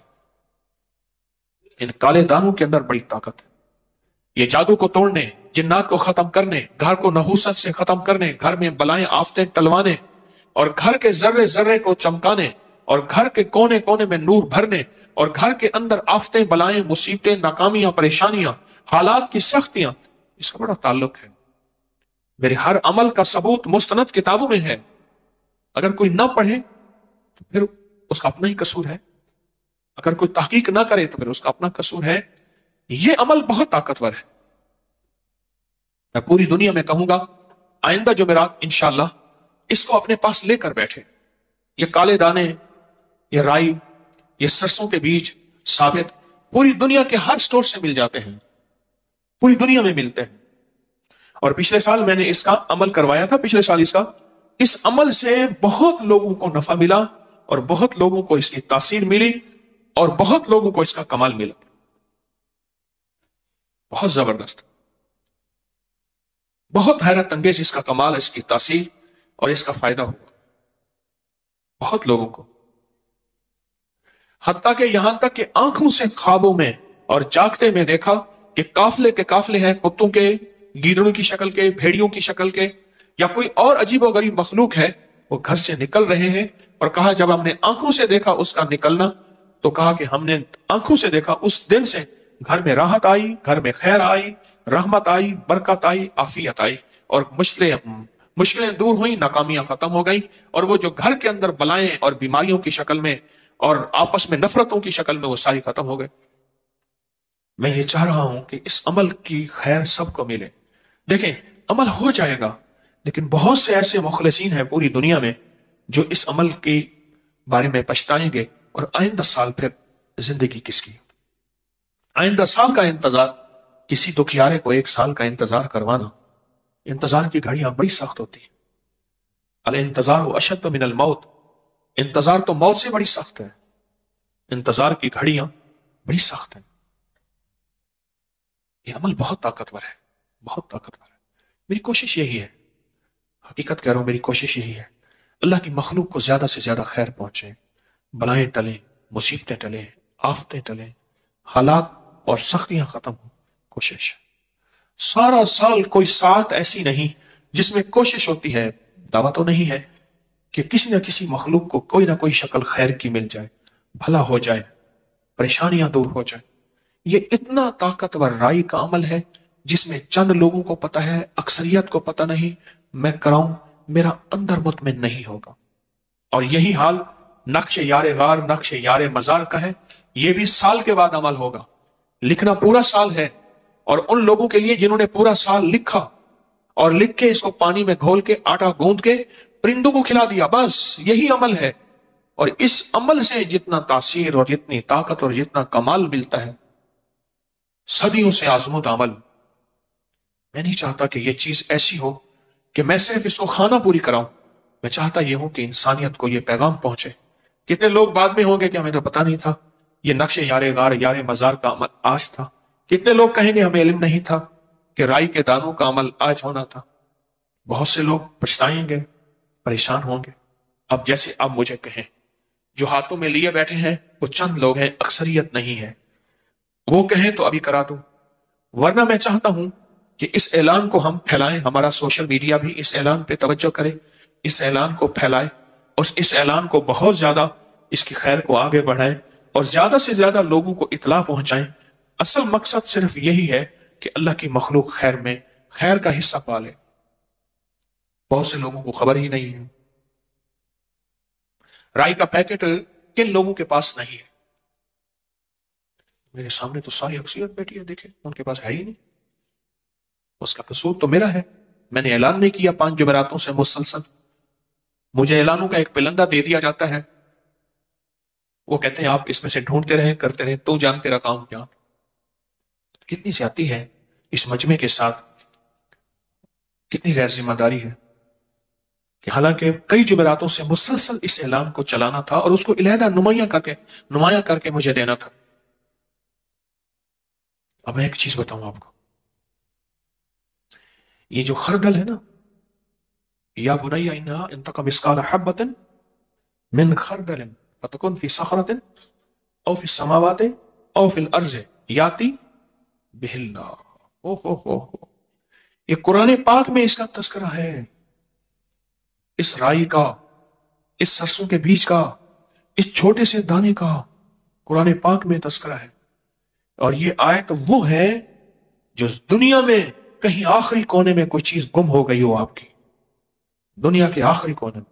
ان کالے دانوں کے اندر بڑی طاقت ہے۔ یہ جادو کو توڑنے، جنات کو ختم کرنے، گھر کو نحوست سے ختم کرنے، گھر میں بلائیں آفتیں ٹلوانے، اور گھر کے ذرے ذرے کو چمکانے، اور گھر کے کونے کونے میں نور بھرنے، اور گھر کے اندر آفتیں، بلائیں، مصیبتیں، ناکامیاں، پریشانیاں، حالات کی سختیاں، اس کا بڑا تعلق ہے۔ میرے ہر عمل کا ثبوت مستند کتابوں میں ہے، اگر کوئی نہ پڑھے تو پھر اس کا اپنا ہی قصور ہے، اگر کوئی تحقیق نہ کرے تو پھر اس کا اپنا قصور ہے۔ یہ عمل بہت طاقتور ہے، میں پوری دنیا میں کہوں گا آئندہ جمعرات انشاءاللہ اس کو اپنے پاس لے کر بیٹھے۔ یہ کالے دانے، یہ رائی، یہ سرسوں کے بیج ثابت پوری دنیا کے ہر سٹور سے مل جاتے ہیں، پوری دنیا میں ملتے ہیں۔ اور پچھلے سال میں نے اس کا عمل کروایا تھا، پچھلے سال اس عمل سے بہت لوگوں کو نفع ملا، اور بہت لوگوں کو اس کی تاثیر ملی، اور بہت لوگوں کو اس کا کمال ملا، بہت زبردست، بہت حیرت انگیز اس کا کمال، اس کی تاثیر اور اس کا فائدہ ہوا بہت لوگوں کو، حتیٰ کہ یہاں تک کہ آنکھوں سے خوابوں میں اور جاگتے میں دیکھا کہ قافلے کے قافلے ہیں، کتوں کے، گیدڑوں کی شکل کے، بھیڑیوں کی شکل کے، یا کوئی اور عجیب و غریب مخلوق ہے، وہ گھر سے نکل رہے ہیں، اور کہا جب ہم نے آنکھوں سے دیکھا اس کا نکلنا، تو کہا کہ ہم نے آنکھوں سے دیکھا، اس دن سے گھر میں راحت آئی، گھر میں خیر آئی، رحمت آئی، برکت آئی، عافیت آئی، اور مشکلیں دور ہوئیں، ناکامیاں ختم ہو گئیں، اور وہ جو گھر کے اندر بلائیں اور بیماریوں کی شکل میں اور آپس میں نفرتوں کی شکل میں وہ ساری ختم ہو گئے۔ میں یہ چاہ رہا ہوں کہ اس عمل کی خیر سب کو ملے۔ دیکھیں عمل ہو جائے گا، لیکن بہت سے ایسے مخلصین ہیں پوری دنیا میں جو اس عمل کے بارے میں پچھتائیں گے، اور آئندہ سال پھر زندگی کس کی؟ آئندہ سال کا انتظار، کسی دکھیارے کو 1 سال کا انتظار کروانا، انتظار کی گھڑیاں بڑی سخت ہوتی ہیں۔ الانتظار اشد من الموت، انتظار تو موت سے بڑی سخت ہے، انتظار کی گھڑیاں بڑی سخت ہیں۔ یہ عمل بہت طاقتور ہے، بہت طاقتور ہے۔ میری کوشش یہی ہے، حقیقت کہہ رہا ہوں، میری کوشش یہی ہے، اللہ کی مخلوق کو زیادہ سے زیادہ خیر پہنچے، بلائیں ٹلیں، مصیبتیں ٹلیں، آفتیں ٹلیں، حالات اور سختیاں ختم ہوں۔ کوشش سارا سال کوئی ساعت ایسی نہیں جس میں کوشش ہوتی ہے، دعویٰ تو نہیں ہے کہ کسی نہ کسی مخلوق کو کوئی نہ کوئی شکل خیر کی مل جائے، بھلا ہو جائے، پریشانیاں دور ہو جائے۔ یہ اتنا طاقتور رائی کا عمل ہے جس میں چند لوگوں کو پتہ ہے، اکثریت کو پتہ نہیں۔ میں کراؤں، میرا اندر مطمئن نہیں ہوگا۔ اور یہی حال نقش یار غار، نقش یار مزار کا ہے، یہ بھی سال کے بعد عمل ہوگا۔ لکھنا پورا سال ہے، اور ان لوگوں کے لیے جنہوں نے پورا سال لکھا اور لکھ کے اس کو پانی میں گھول کے آٹا گوندھ کے پرندوں کو کھلا دیا، بس یہی عمل ہے۔ اور اس عمل سے جتنا تاثیر اور جتنی طاقت اور جتنا کمال ملتا ہے، صدیوں سے آزمود عمل۔ میں نہیں چاہتا کہ یہ چیز ایسی ہو کہ میں صرف اس کو خانہ پوری کراؤں، میں چاہتا یہ ہوں کہ انسانیت کو یہ پیغام پہنچے۔ کتنے لوگ بعد میں ہوں گے کہ ہمیں تو پتہ نہیں تھا یہ نقش یار غار، یار مزار کا عمل آج تھا۔ کتنے لوگ کہیں گے ہمیں علم نہیں تھا کہ رائی کے دانوں کا عمل آج ہونا تھا۔ بہت سے لوگ پچھتائیں گے، پریشان ہوں گے۔ اب جیسے اب مجھے کہیں، جو ہاتھوں میں لیے بیٹھے ہیں وہ چند لوگ ہیں، اکثریت نہیں ہے، وہ کہیں تو ابھی کرا دوں، ورنہ میں چاہتا ہوں کہ اس اعلان کو ہم پھیلائیں، ہمارا سوشل میڈیا بھی اس اعلان پہ توجہ کرے، اس اعلان کو پھیلائے، اور اس اعلان کو بہت زیادہ اس کی خیر کو آگے بڑھائیں، اور زیادہ سے زیادہ لوگوں کو اطلاع پہنچائیں۔ اصل مقصد صرف یہی ہے کہ اللہ کی مخلوق خیر میں خیر کا حصہ پالے۔ بہت سے لوگوں کو خبر ہی نہیں ہے۔ رائی کا پیکٹ کن لوگوں کے پاس نہیں ہے؟ میرے سامنے تو ساری اکثریت بیٹھی ہے، دیکھیں ان کے پاس ہے ہی نہیں۔ اس کا قصور تو میرا ہے، میں نے اعلان نہیں کیا 5 جمعراتوں سے مسلسل، مجھے اعلانوں کا ایک پلندہ دے دیا جاتا ہے، وہ کہتے ہیں آپ اس میں سے ڈھونڈتے رہیں کرتے رہیں، تو جان تیرا کام کیا۔ کتنی زیادتی ہے اس مجمع کے ساتھ، کتنی غیر ذمہ داری ہے کہ حالانکہ کئی جمعراتوں سے مسلسل اس اعلان کو چلانا تھا اور اس کو علیحدہ نمایاں کر کے مجھے دینا تھا۔ اب میں ایک چیز بتاؤں آپ کو، یہ جو خردل ہے نا، یا بنی انہا ان تک مثقال حبۃ من خردل فتکن فی صخرۃ او فی السماوات او فی الارض یاتی بہ اللہ۔ یہ قرآن پاک میں اس کا تذکرہ ہے، اس رائی کا، اس سرسوں کے بیج کا، اس چھوٹے سے دانے کا قرآن پاک میں تذکرہ ہے۔ اور یہ آیت وہ ہے جو دنیا میں کہیں آخری کونے میں کوئی چیز گم ہو گئی ہو آپ کی، دنیا کے آخری کونے میں،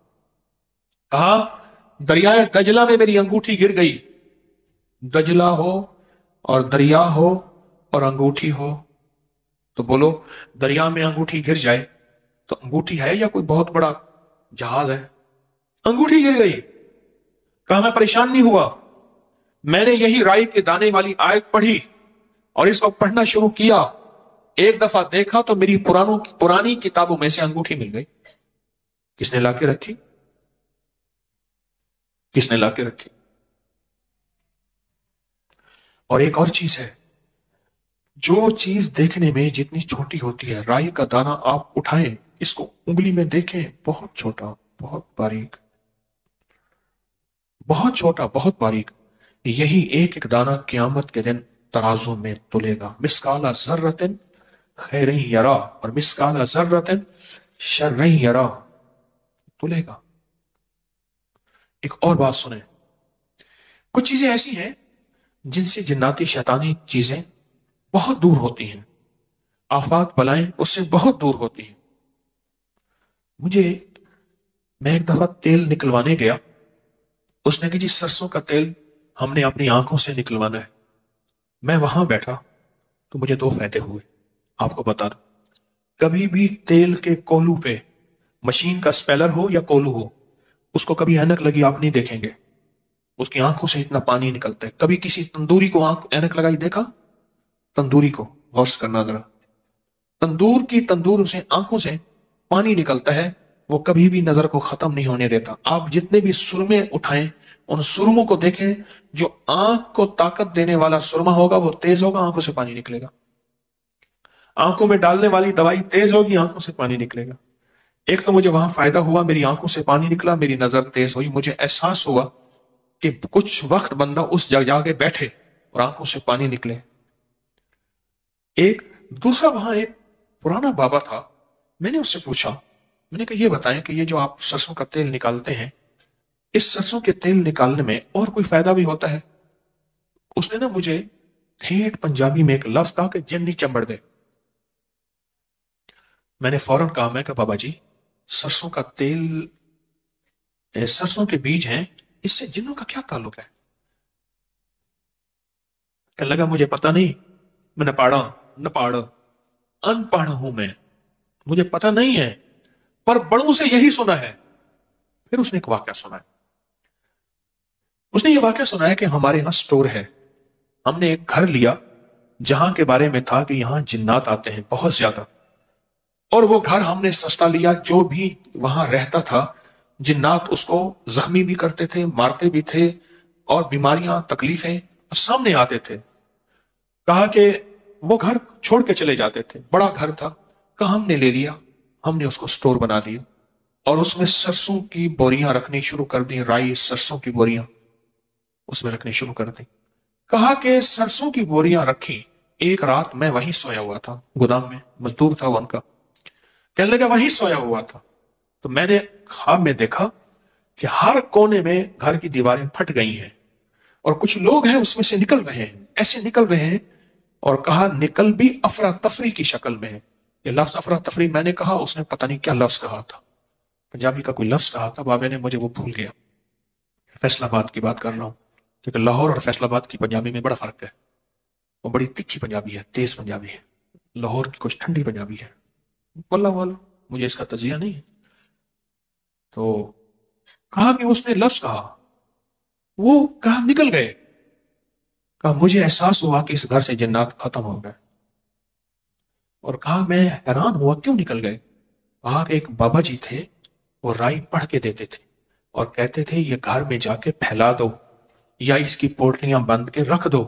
کہا دریائے دجلہ میں میری انگوٹھی گر گئی، دجلہ ہو اور دریا ہو اور انگوٹھی ہو، تو بولو دریا میں انگوٹھی گر جائے تو انگوٹھی ہے یا کوئی بہت بڑا جہاز ہے؟ انگوٹھی گر گئی، کہا میں پریشان نہیں ہوا، میں نے یہی رائی کے دانے والی آیت پڑھی اور اس کو پڑھنا شروع کیا، ایک دفعہ دیکھا تو میری پرانی کتابوں میں سے انگوٹھی مل گئی۔ کس نے لا کے رکھی؟ کس نے لا کے رکھی؟ اور ایک اور چیز ہے، جو چیز دیکھنے میں جتنی چھوٹی ہوتی ہے، رائی کا دانہ آپ اٹھائیں، اس کو انگلی میں دیکھیں، بہت چھوٹا، بہت باریک، بہت چھوٹا، بہت باریک، یہی ایک ایک دانہ قیامت کے دن ترازو میں تلے گا، مثقال ذرۃ خیر یرا اور مثقال ذرۃ شر یرا، تلے گا۔ ایک اور بات سنیں، کچھ چیزیں ایسی ہیں جن سے جناتی شیطانی چیزیں بہت دور ہوتی ہیں، آفات بلائیں اس سے بہت دور ہوتی ہیں۔ میں ایک دفعہ تیل نکلوانے گیا، اس نے کہ جی سرسوں کا تیل ہم نے اپنی آنکھوں سے نکلوانا ہے۔ میں وہاں بیٹھا تو مجھے 2 فائدے ہوئے، آپ کو بتا دوں، کبھی بھی تیل کے کولو پہ، مشین کا سپیلر ہو یا کولو ہو، اس کو کبھی اینک لگی آپ نہیں دیکھیں گے، اس کی آنکھوں سے اتنا پانی نکلتا ہے۔ کبھی کسی تندوری کو اینک لگائی دیکھا؟ تندوری کو غور سے کرنا ذرا، تندور سے آنکھوں سے پانی نکلتا ہے، وہ کبھی بھی نظر کو ختم نہیں ہونے دیتا۔ آپ جتنے بھی سرمے اٹھائیں، ان سرموں کو دیکھیں، جو آنکھ کو طاقت دینے والا سرما ہوگا وہ تیز ہوگا، آنکھوں سے پانی نکلے گا۔ آنکھوں میں ڈالنے والی دوائی تیز ہوگی، آنکھوں سے پانی نکلے گا۔ ایک تو مجھے وہاں فائدہ ہوا، میری آنکھوں سے پانی نکلا، میری نظر تیز ہوئی، مجھے احساس ہوا کہ کچھ وقت بندہ اس جگہ کے بیٹھے اور آنکھوں سے پانی نکلے۔ ایک دوسرا، وہاں ایک پرانا بابا تھا، میں نے اس سے پوچھا، میں نے کہا یہ بتائیں کہ یہ جو آپ سرسوں کا تیل نکالتے ہیں، اس سرسوں کے تیل نکالنے میں اور کوئی فائدہ بھی ہوتا ہے؟ اس نے نا مجھے ٹھیٹ پنجابی میں ایک لفظ کہا کہ جن نہیں چمڑ دے۔ میں نے فوراً کہا، میں کہا بابا جی سرسوں کا تیل، سرسوں کے بیج ہیں، اس سے جنوں کا کیا تعلق ہے؟ کہنے لگا مجھے پتہ نہیں، میں نے پڑھا ان پڑھ ہوں میں، مجھے پتہ نہیں ہے، پر بڑوں سے یہی سنا ہے۔ پھر اس نے ایک واقعہ سنا ہے، اس نے یہ واقعہ سنا ہے کہ ہمارے ہاں سٹور ہے، ہم نے ایک گھر لیا جہاں کے بارے میں تھا کہ یہاں جنات آتے ہیں بہت زیادہ، اور وہ گھر ہم نے سستا لیا، جو بھی وہاں رہتا تھا جنات اس کو زخمی بھی کرتے تھے، مارتے بھی تھے، اور بیماریاں تکلیفیں سامنے آتے تھے۔ کہا کہ وہ گھر چھوڑ کے چلے جاتے تھے، بڑا گھر تھا، کہا ہم نے لے لیا، ہم نے اس کو سٹور بنا دیا اور اس میں سرسوں کی بوریاں رکھنی شروع کر دی، رائی سرسوں کی بوریاں اس میں رکھنی شروع کر دی۔ کہا کہ سرسوں کی بوریاں رکھی، ایک رات میں وہیں سویا ہوا تھا، گودام میں مزدور تھا وہ ان کا، کہنے لگا وہیں سویا ہوا تھا، تو میں نے خواب میں دیکھا کہ ہر کونے میں گھر کی دیواریں پھٹ گئی ہیں اور کچھ لوگ ہیں اس میں سے نکل رہے ہیں، ایسے نکل رہے ہیں، اور کہا نکل بھی افراتفری کی شکل میں ہے۔ یہ لفظ افراتفری میں نے کہا، اس نے پتہ نہیں کیا لفظ کہا تھا، پنجابی کا کوئی لفظ کہا تھا، بابے نے مجھے وہ بھول گیا۔ فیصل آباد کی بات کر رہا ہوں، کیونکہ لاہور اور فیصل آباد کی پنجابی میں بڑا فرق ہے، وہ بڑی تکھی پنجابی ہے، تیز پنجابی ہے، لاہور کی کچھ ٹھنڈی پنجابی ہے، واللہ واللہ مجھے اس کا تجزیہ نہیں ہے. تو کہا کہ اس نے لفظ کہا، وہ کہا نکل گئے. کہا مجھے احساس ہوا کہ اس گھر سے جنات ختم ہو گئے. اور کہا میں حیران ہوا کیوں نکل گئے. کہا کہ ایک بابا جی تھے، وہ رائی پڑھ کے دیتے تھے اور کہتے تھے یہ گھر میں جا کے پھیلا دو یا اس کی پوٹلیاں بند کے رکھ دو،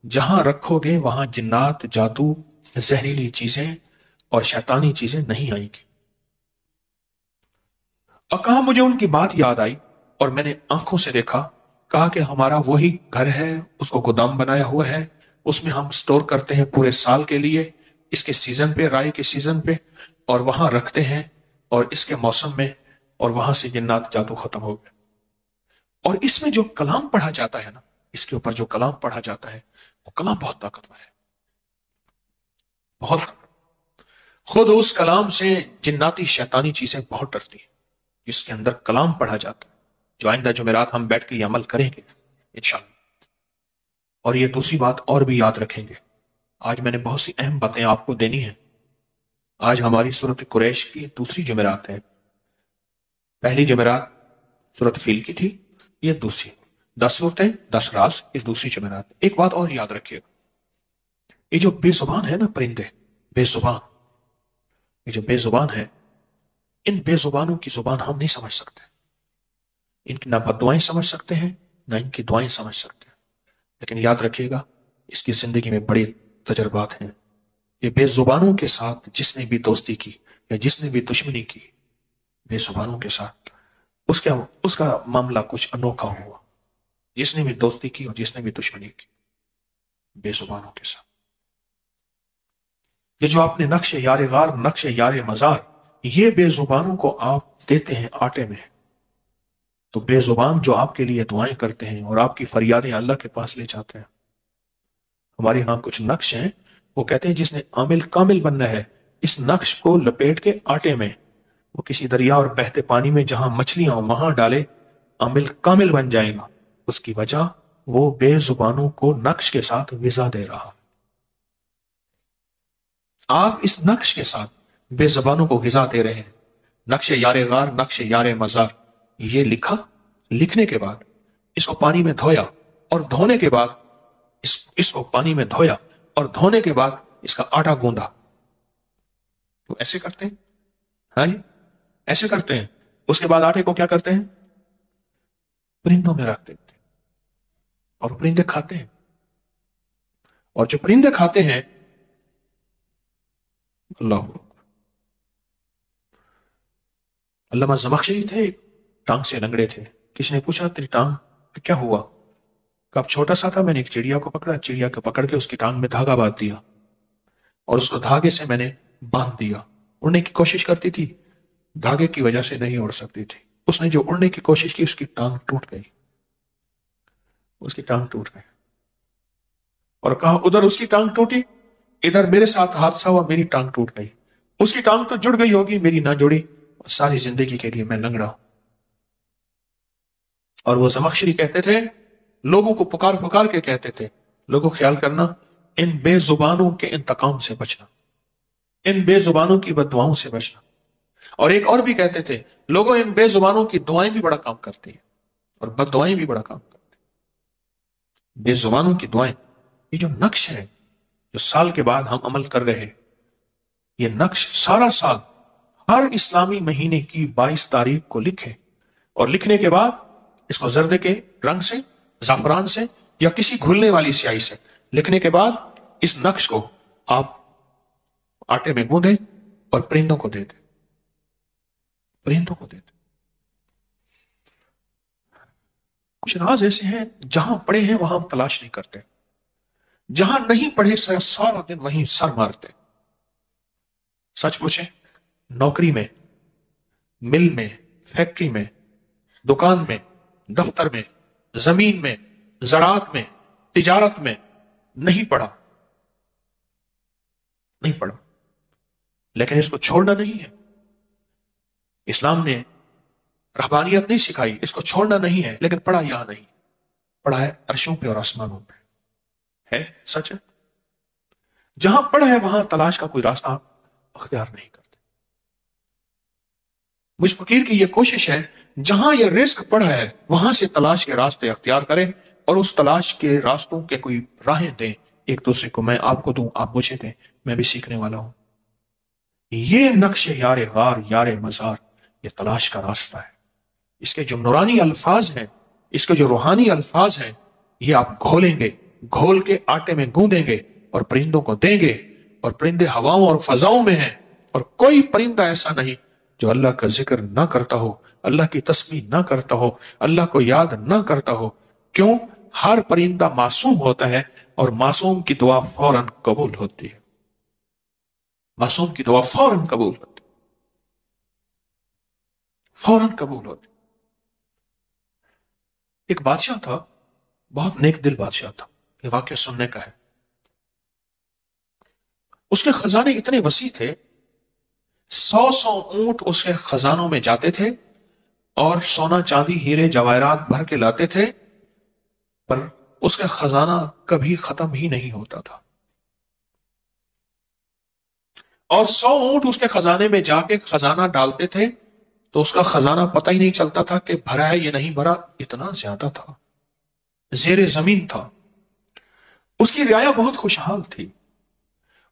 جہاں رکھو گے وہاں جنات، جادو، زہریلی چیزیں اور شیطانی چیزیں نہیں آئیں گی. اور کہا مجھے ان کی بات یاد آئی اور میں نے آنکھوں سے دیکھا. کہا کہ ہمارا وہی گھر ہے، اس کو گودام بنایا ہوا ہے، اس میں ہم سٹور کرتے ہیں پورے سال کے لیے، اس کے سیزن پہ، رائی کے سیزن پہ، اور وہاں رکھتے ہیں اور اس کے موسم میں، اور وہاں سے جنات جادو ختم ہو گئے. اور اس میں جو کلام پڑھا جاتا ہے نا، اس کے اوپر جو کلام پڑھا جاتا ہے وہ کلام بہت طاقتور ہے، بہت. خود اس کلام سے جناتی شیطانی چیزیں بہت ڈرتی ہیں جس کے اندر کلام پڑھا جاتا ہے، جو آئندہ جمعرات ہم بیٹھ کے یہ عمل کریں گے انشاءاللہ. اور یہ دوسری بات اور بھی یاد رکھیں گے، آج میں نے بہت سی اہم باتیں آپ کو دینی ہیں. آج ہماری سورۃ قریش کی دوسری جمعرات ہے. پہلی جمعرات سورۃ فیل کی تھی، یہ دوسری. 10 صورتیں 10 راز، یہ دوسری جمعرات. ایک بات اور یاد رکھیے گا، یہ جو بے زبان ہے نا پرندے، بے زبان، یہ جو بے زبان ہے، ان بے زبانوں کی زبان ہم نہیں سمجھ سکتے. ان کی نہ بددعائیں سمجھ سکتے ہیں، نہ ان کی دعائیں سمجھ سکتے ہیں. لیکن یاد رکھیے گا اس کی زندگی میں بڑے تجربات ہیں. یہ بے زبانوں کے ساتھ جس نے بھی دوستی کی یا جس نے بھی دشمنی کی، بے زبانوں کے ساتھ اس کا معاملہ کچھ انوکھا ہوا. جس نے بھی دوستی کی اور جس نے بھی دشمنی کی، بے زبانوں کے ساتھ. یہ جو آپ نے نقش یار غار، نقش یار مزار، یہ بے زبانوں کو آپ دیتے ہیں آٹے میں. تو بے زبان جو آپ کے لیے دعائیں کرتے ہیں اور آپ کی فریادیں اللہ کے پاس لے جاتے ہیں. ہمارے ہاں کچھ نقش ہیں، وہ کہتے ہیں جس نے عامل کامل بننا ہے، اس نقش کو لپیٹ کے آٹے میں وہ کسی دریا اور بہتے پانی میں جہاں مچھلیاں ہوں وہاں ڈالے، عامل کامل بن جائے گا. اس کی وجہ وہ بے زبانوں کو نقش کے ساتھ غذا دے رہا. آپ اس نقش کے ساتھ بے زبانوں کو غذا دے رہے ہیں. نقش یار غار، نقش یار مزار، یہ لکھا، لکھنے کے بعد اس کو پانی میں دھویا، اور دھونے کے بعد اس کو پانی میں دھویا اور دھونے کے بعد اس کا آٹا گوندا. تو ایسے کرتے ہیں، ہاں جی ایسے کرتے ہیں. اس کے بعد آٹے کو کیا کرتے ہیں؟ پرندوں میں رکھ دیتے ہیں اور پرندے کھاتے ہیں. اور جو پرندے کھاتے ہیں، اللہ، علامہ زمخشری تھے، ٹانگ سے لنگڑے تھے. کسی نے پوچھا تیری ٹانگ کیا ہوا؟ کب چھوٹا سا تھا میں نے ایک چڑیا کو پکڑا، چڑیا کو پکڑ کے اس کی ٹانگ میں دھاگا باندھ دیا اور اس کو دھاگے سے میں نے باندھ دیا. اڑنے کی کوشش کرتی تھی، دھاگے کی وجہ سے نہیں اڑ سکتی تھی. اس نے جو اڑنے کی کوشش کی، اس کی ٹانگ ٹوٹ گئی، اس کی ٹانگ ٹوٹ گئی. اور کہا ادھر اس کی ٹانگ ٹوٹی، ادھر میرے ساتھ حادثہ ہوا، میری ٹانگ ٹوٹ گئی. اس کی ٹانگ تو جڑ گئی ہوگی، میری نہ جڑی، ساری زندگی کے لیے میں لنگڑا ہوں. اور وہ زمخشری کہتے تھے، لوگوں کو پکار پکار کے کہتے تھے، لوگوں خیال کرنا، ان بے زبانوں کے انتقام سے بچنا، ان بے زبانوں کی بد دعاؤں سے بچنا. اور ایک اور بھی کہتے تھے، لوگوں ان بے زبانوں کی دعائیں بھی بڑا کام کرتی ہیں اور بد دعائیں بھی بڑا کام کرتی ہیں. بے زبانوں کی دعائیں، یہ جو نقش ہے جو سال کے بعد ہم عمل کر رہے ہیں، یہ نقش سارا سال ہر اسلامی مہینے کی 22 تاریخ کو لکھے، اور لکھنے کے بعد اس کو زرد کے رنگ سے، زعفران سے یا کسی گھلنے والی سیاہی سے لکھنے کے بعد اس نقش کو آپ آٹے میں گوندیں اور پرندوں کو دے دیں، پرندوں کو دے دیں. کچھ راز ایسے ہیں جہاں پڑے ہیں وہاں ہم تلاش نہیں کرتے، جہاں نہیں پڑھے سارا دن وہیں سر مارتے. سچ پوچھیں، نوکری میں، مل میں، فیکٹری میں، دکان میں، دفتر میں، زمین میں، زراعت میں، تجارت میں نہیں پڑھا، نہیں پڑھا، لیکن اس کو چھوڑنا نہیں ہے. اسلام نے رہبانیت نہیں سکھائی، اس کو چھوڑنا نہیں ہے، لیکن پڑھا یہاں نہیں، پڑھا ہے عرشوں پہ اور آسمانوں پہ. ہے سچ ہے. جہاں پڑ ہے وہاں تلاش کا کوئی راستہ اختیار نہیں کرتے۔ مجھ فقیر کی یہ کوشش ہے جہاں یہ رزق پڑا ہے وہاں سے تلاش کے راستے اختیار کریں اور اس تلاش کے راستوں کے کوئی راہیں دیں ایک دوسرے کو، میں آپ کو دوں، آپ مجھے دیں، میں بھی سیکھنے والا ہوں۔ یہ نقش یار غار یار مزار، یہ تلاش کا راستہ ہے۔ اس کے جو نورانی الفاظ ہیں، اس کے جو روحانی الفاظ ہیں، یہ آپ گھولیں گے، گھول کے آٹے میں گوندیں گے اور پرندوں کو دیں گے، اور پرندے ہواؤں اور فضاؤں میں ہیں، اور کوئی پرندہ ایسا نہیں جو اللہ کا ذکر نہ کرتا ہو، اللہ کی تسبیح نہ کرتا ہو، اللہ کو یاد نہ کرتا ہو۔ کیوں؟ ہر پرندہ معصوم ہوتا ہے اور معصوم کی دعا فوراً قبول ہوتی ہے، معصوم کی دعا فوراً قبول ہوتی، فوراً قبول ہوتی۔ ایک بادشاہ تھا، بہت نیک دل بادشاہ تھا، یہ واقعہ سننے کا ہے۔ اس کے خزانے اتنے وسیع تھے، 100 اونٹ اس کے خزانوں میں جاتے تھے اور سونا چاندی ہیرے جواہرات بھر کے لاتے تھے، پر اس کا خزانہ کبھی ختم ہی نہیں ہوتا تھا۔ اور 100 اونٹ اس کے خزانے میں جا کے خزانہ ڈالتے تھے تو اس کا خزانہ پتہ ہی نہیں چلتا تھا کہ بھرا ہے یا نہیں بھرا، اتنا زیادہ تھا، زیر زمین تھا۔ اس کی رعایا بہت خوشحال تھی،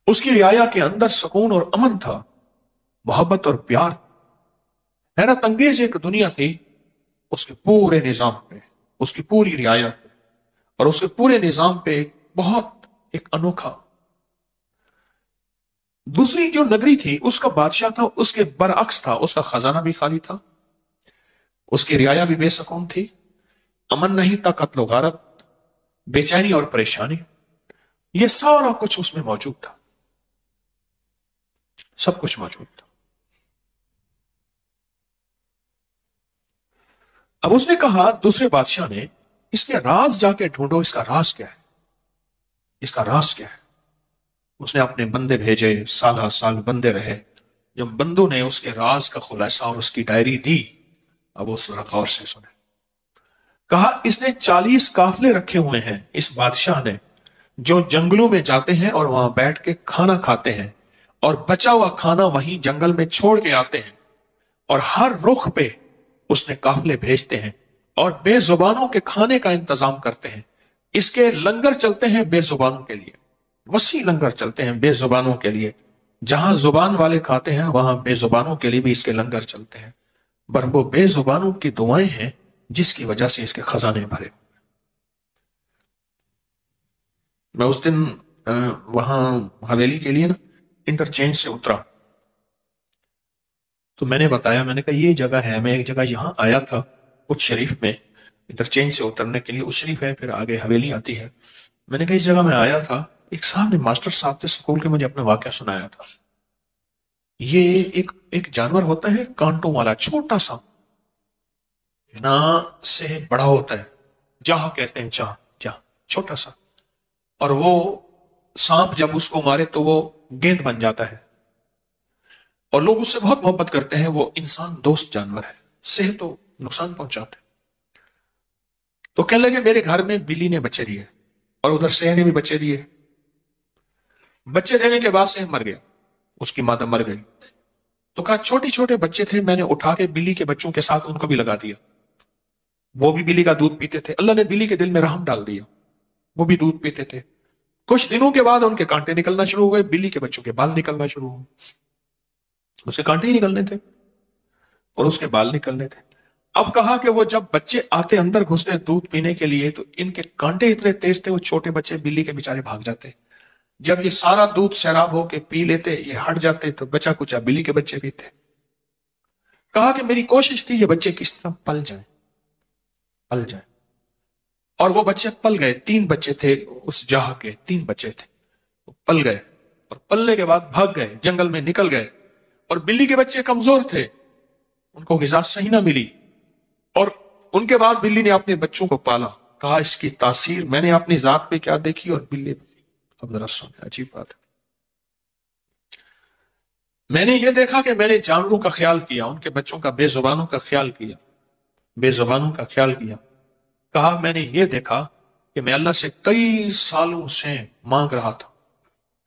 اس کی رعایا کے اندر سکون اور امن تھا، محبت اور پیار۔ حیرت انگیز ایک دنیا تھی اس کے پورے نظام پہ، اس کی پوری رعایا پہ اور اس کے پورے نظام پہ بہت ایک انوکھا۔ دوسری جو نگری تھی اس کا بادشاہ تھا، اس کے برعکس تھا، اس کا خزانہ بھی خالی تھا، اس کی رعایا بھی بے سکون تھی، امن نہیں تھا، قتل و غارت، بے چینی اور پریشانی، یہ سارا کچھ اس میں موجود تھا، سب کچھ موجود تھا۔ اب اس نے کہا، دوسرے بادشاہ نے، اس کے راز جا کے ڈھونڈو، اس کا راز کیا ہے، اس کا راز کیا ہے۔ اس نے اپنے بندے بھیجے، سالہ سال بندے رہے، جب بندوں نے اس کے راز کا خلاصہ اور اس کی ڈائری دی، اب اس غور سے سنے۔ کہا، اس نے 40 قافلے رکھے ہوئے ہیں اس بادشاہ نے، جو جنگلوں میں جاتے ہیں اور وہاں بیٹھ کے کھانا کھاتے ہیں اور بچا ہوا کھانا وہیں جنگل میں چھوڑ کے آتے ہیں، اور ہر رخ پہ اس نے قافلے بھیجتے ہیں اور بے زبانوں کے کھانے کا انتظام کرتے ہیں۔ اس کے لنگر چلتے ہیں بے زبانوں کے لیے، وسیع لنگر چلتے ہیں بے زبانوں کے لیے، جہاں زبان والے کھاتے ہیں وہاں بے زبانوں کے لیے بھی اس کے لنگر چلتے ہیں، پر وہ بے زبانوں کی دعائیں ہیں جس کی وجہ سے اس کے خزانے بھرے۔ میں اس دن وہاں حویلی کے لیے نا انٹرچینج سے اترا تو میں نے بتایا، میں نے کہا یہ جگہ ہے، میں ایک جگہ یہاں آیا تھا کچھ شریف میں انٹرچینج سے اترنے کے لیے، اس شریف ہے پھر آگے حویلی آتی ہے، میں نے کہا اس جگہ میں آیا تھا، ایک صاحب نے، ماسٹر صاحب تھے اسکول کے، مجھے اپنا واقعہ سنایا تھا۔ یہ ایک جانور ہوتا ہے کانٹوں والا، چھوٹا سا، نہ سے بڑا ہوتا ہے، جاہ کہتے ہیں، جاہ چھوٹا سا، اور وہ سانپ جب اس کو مارے تو وہ گیند بن جاتا ہے اور لوگ اس سے بہت محبت کرتے ہیں، وہ انسان دوست جانور ہے، صحت تو نقصان پہنچاتے ہیں۔ تو کہنے لگے میرے گھر میں بلی نے بچے دیے اور ادھر سہ نے بھی بچے دیے، بچے دینے کے بعد سہ مر گیا، اس کی مادہ مر گئی، تو کہا چھوٹے چھوٹے بچے تھے، میں نے اٹھا کے بلی کے بچوں کے ساتھ ان کو بھی لگا دیا، وہ بھی بلی کا دودھ پیتے تھے، اللہ نے بلی کے دل میں رحم ڈال دیا، وہ بھی دودھ پیتے تھے۔ کچھ دنوں کے بعد ان کے کانٹے نکلنا شروع ہو گئے، بلی کے بچوں کے بال نکلنا شروع ہو گئے، اس کے کانٹے ہی نکلنے تھے اور اس کے بال نکلنے تھے۔ اب کہا کہ وہ جب بچے آتے اندر گھستے دودھ پینے کے لیے تو ان کے کانٹے اتنے تیز تھے، وہ چھوٹے بچے بلی کے بیچارے بھاگ جاتے، جب یہ سارا دودھ سیراب ہو کے پی لیتے، یہ ہٹ جاتے تو بچا کچا بلی کے بچے بھی تھے۔ کہا کہ میری کوشش تھی یہ بچے کس طرح پل جائیں، اور وہ بچے پل گئے، 3 بچے تھے اس جاہ کے، 3 بچے تھے، وہ پل گئے اور پلنے کے بعد بھاگ گئے، جنگل میں نکل گئے، اور بلی کے بچے کمزور تھے، ان کو غذا صحیح نہ ملی، اور ان کے بعد بلی نے اپنے بچوں کو پالا۔ کہا اس کی تاثیر میں نے اپنی ذات پہ کیا دیکھی اور بلی پہ۔ اب ذرا سنیں، عجیب بات ہے، میں نے یہ دیکھا کہ میں نے جانوروں کا خیال کیا، ان کے بچوں کا، بے زبانوں کا خیال کیا، بے زبانوں کا خیال کیا۔ کہا میں نے یہ دیکھا کہ میں اللہ سے کئی سالوں سے مانگ رہا تھا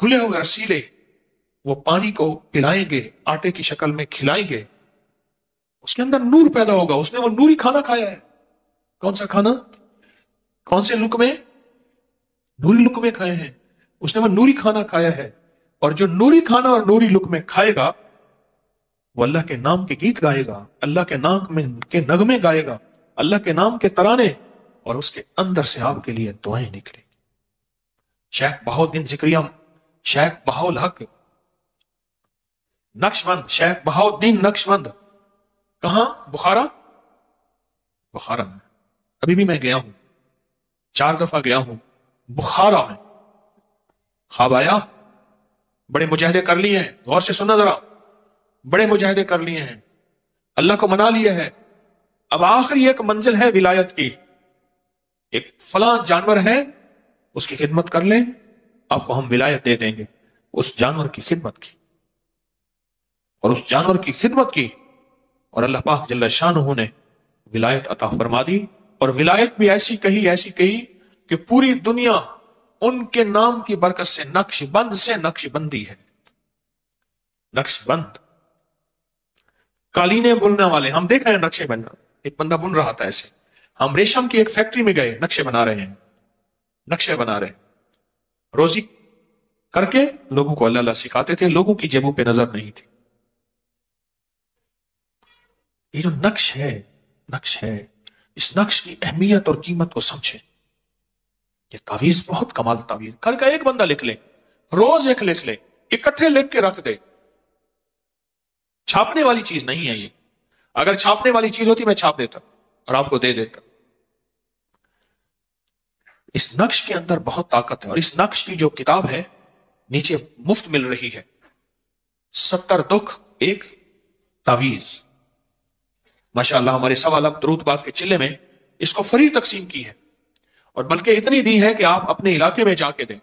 گھلے ہوئے رسیلے وہ پانی کو پلائیں گے، آٹے کی شکل میں کھلائیں گے، اس کے اندر نور پیدا ہوگا. اس نے وہ نوری کھانا کھایا ہے. کون سا کھانا؟ کون سے لقمے؟ نوری لقمے کھائے ہیں. اس نے وہ نوری کھانا کھایا ہے. اور جو نوری کھانا اور نوری لقمے کھائے گا وہ اللہ کے نام کے گیت گائے گا، اللہ کے نام کے نغمے گائے گا، اللہ کے نام کے ترانے، اور اس کے اندر سے آپ کے لیے دعائیں نکلیں گی. شیخ بہاؤالدین ذکریہ، شیخ بہاءالحق نقشبند، شیخ بہاؤالدین نقشبند، کہاں؟ بخارا. بخارا میں ابھی بھی میں گیا ہوں، 4 دفعہ گیا ہوں بخارا میں. خواب آیا، بڑے مجاہدے کر لیے ہیں، غور سے سننا ذرا، بڑے مجاہدے کر لیے ہیں، اللہ کو منا لیا ہے. اب آخری ایک منزل ہے ولایت کی. ایک فلاں جانور ہے، اس کی خدمت کر لیں، آپ کو ہم ولایت دے دیں گے. اس جانور کی خدمت کی اور اس جانور کی خدمت کی، اور اللہ پاک جل شانہ نے ولایت عطا فرما دی. اور ولایت بھی ایسی کہی کہ پوری دنیا ان کے نام کی برکت سے نقش بند سے نقش بندی ہے. نقش بند، قالینیں بننے والے، ہم دیکھ رہے ہیں نقشے بننا. ایک بندہ بن رہا تھا ایسے، ہم ریشم کی ایک فیکٹری میں گئے، نقشے بنا رہے ہیں، نقشے بنا رہے ہیں. روزی کر کے لوگوں کو اللہ سکھاتے تھے، لوگوں کی جیبوں پہ نظر نہیں تھی. یہ جو نقش ہے، اس نقش کی اہمیت اور قیمت کو سمجھیں. یہ تعویذ بہت کمال تعویذ. گھر کا ایک بندہ لکھ لے، روز ایک لکھ لے، اکٹھے لکھ کے رکھ دے. چھاپنے والی چیز نہیں ہے یہ. اگر چھاپنے والی چیز ہوتی میں چھاپ دیتا اور آپ کو دے دیتا. اس نقش کے اندر بہت طاقت ہے. اور اس نقش کی جو کتاب ہے نیچے مفت مل رہی ہے، 70 دکھ ایک تعویذ. ماشاءاللہ ہمارے سوا لب درود پاک کے چلے میں اس کو فری تقسیم کی ہے، اور بلکہ اتنی دی ہے کہ آپ اپنے علاقے میں جا کے دیں.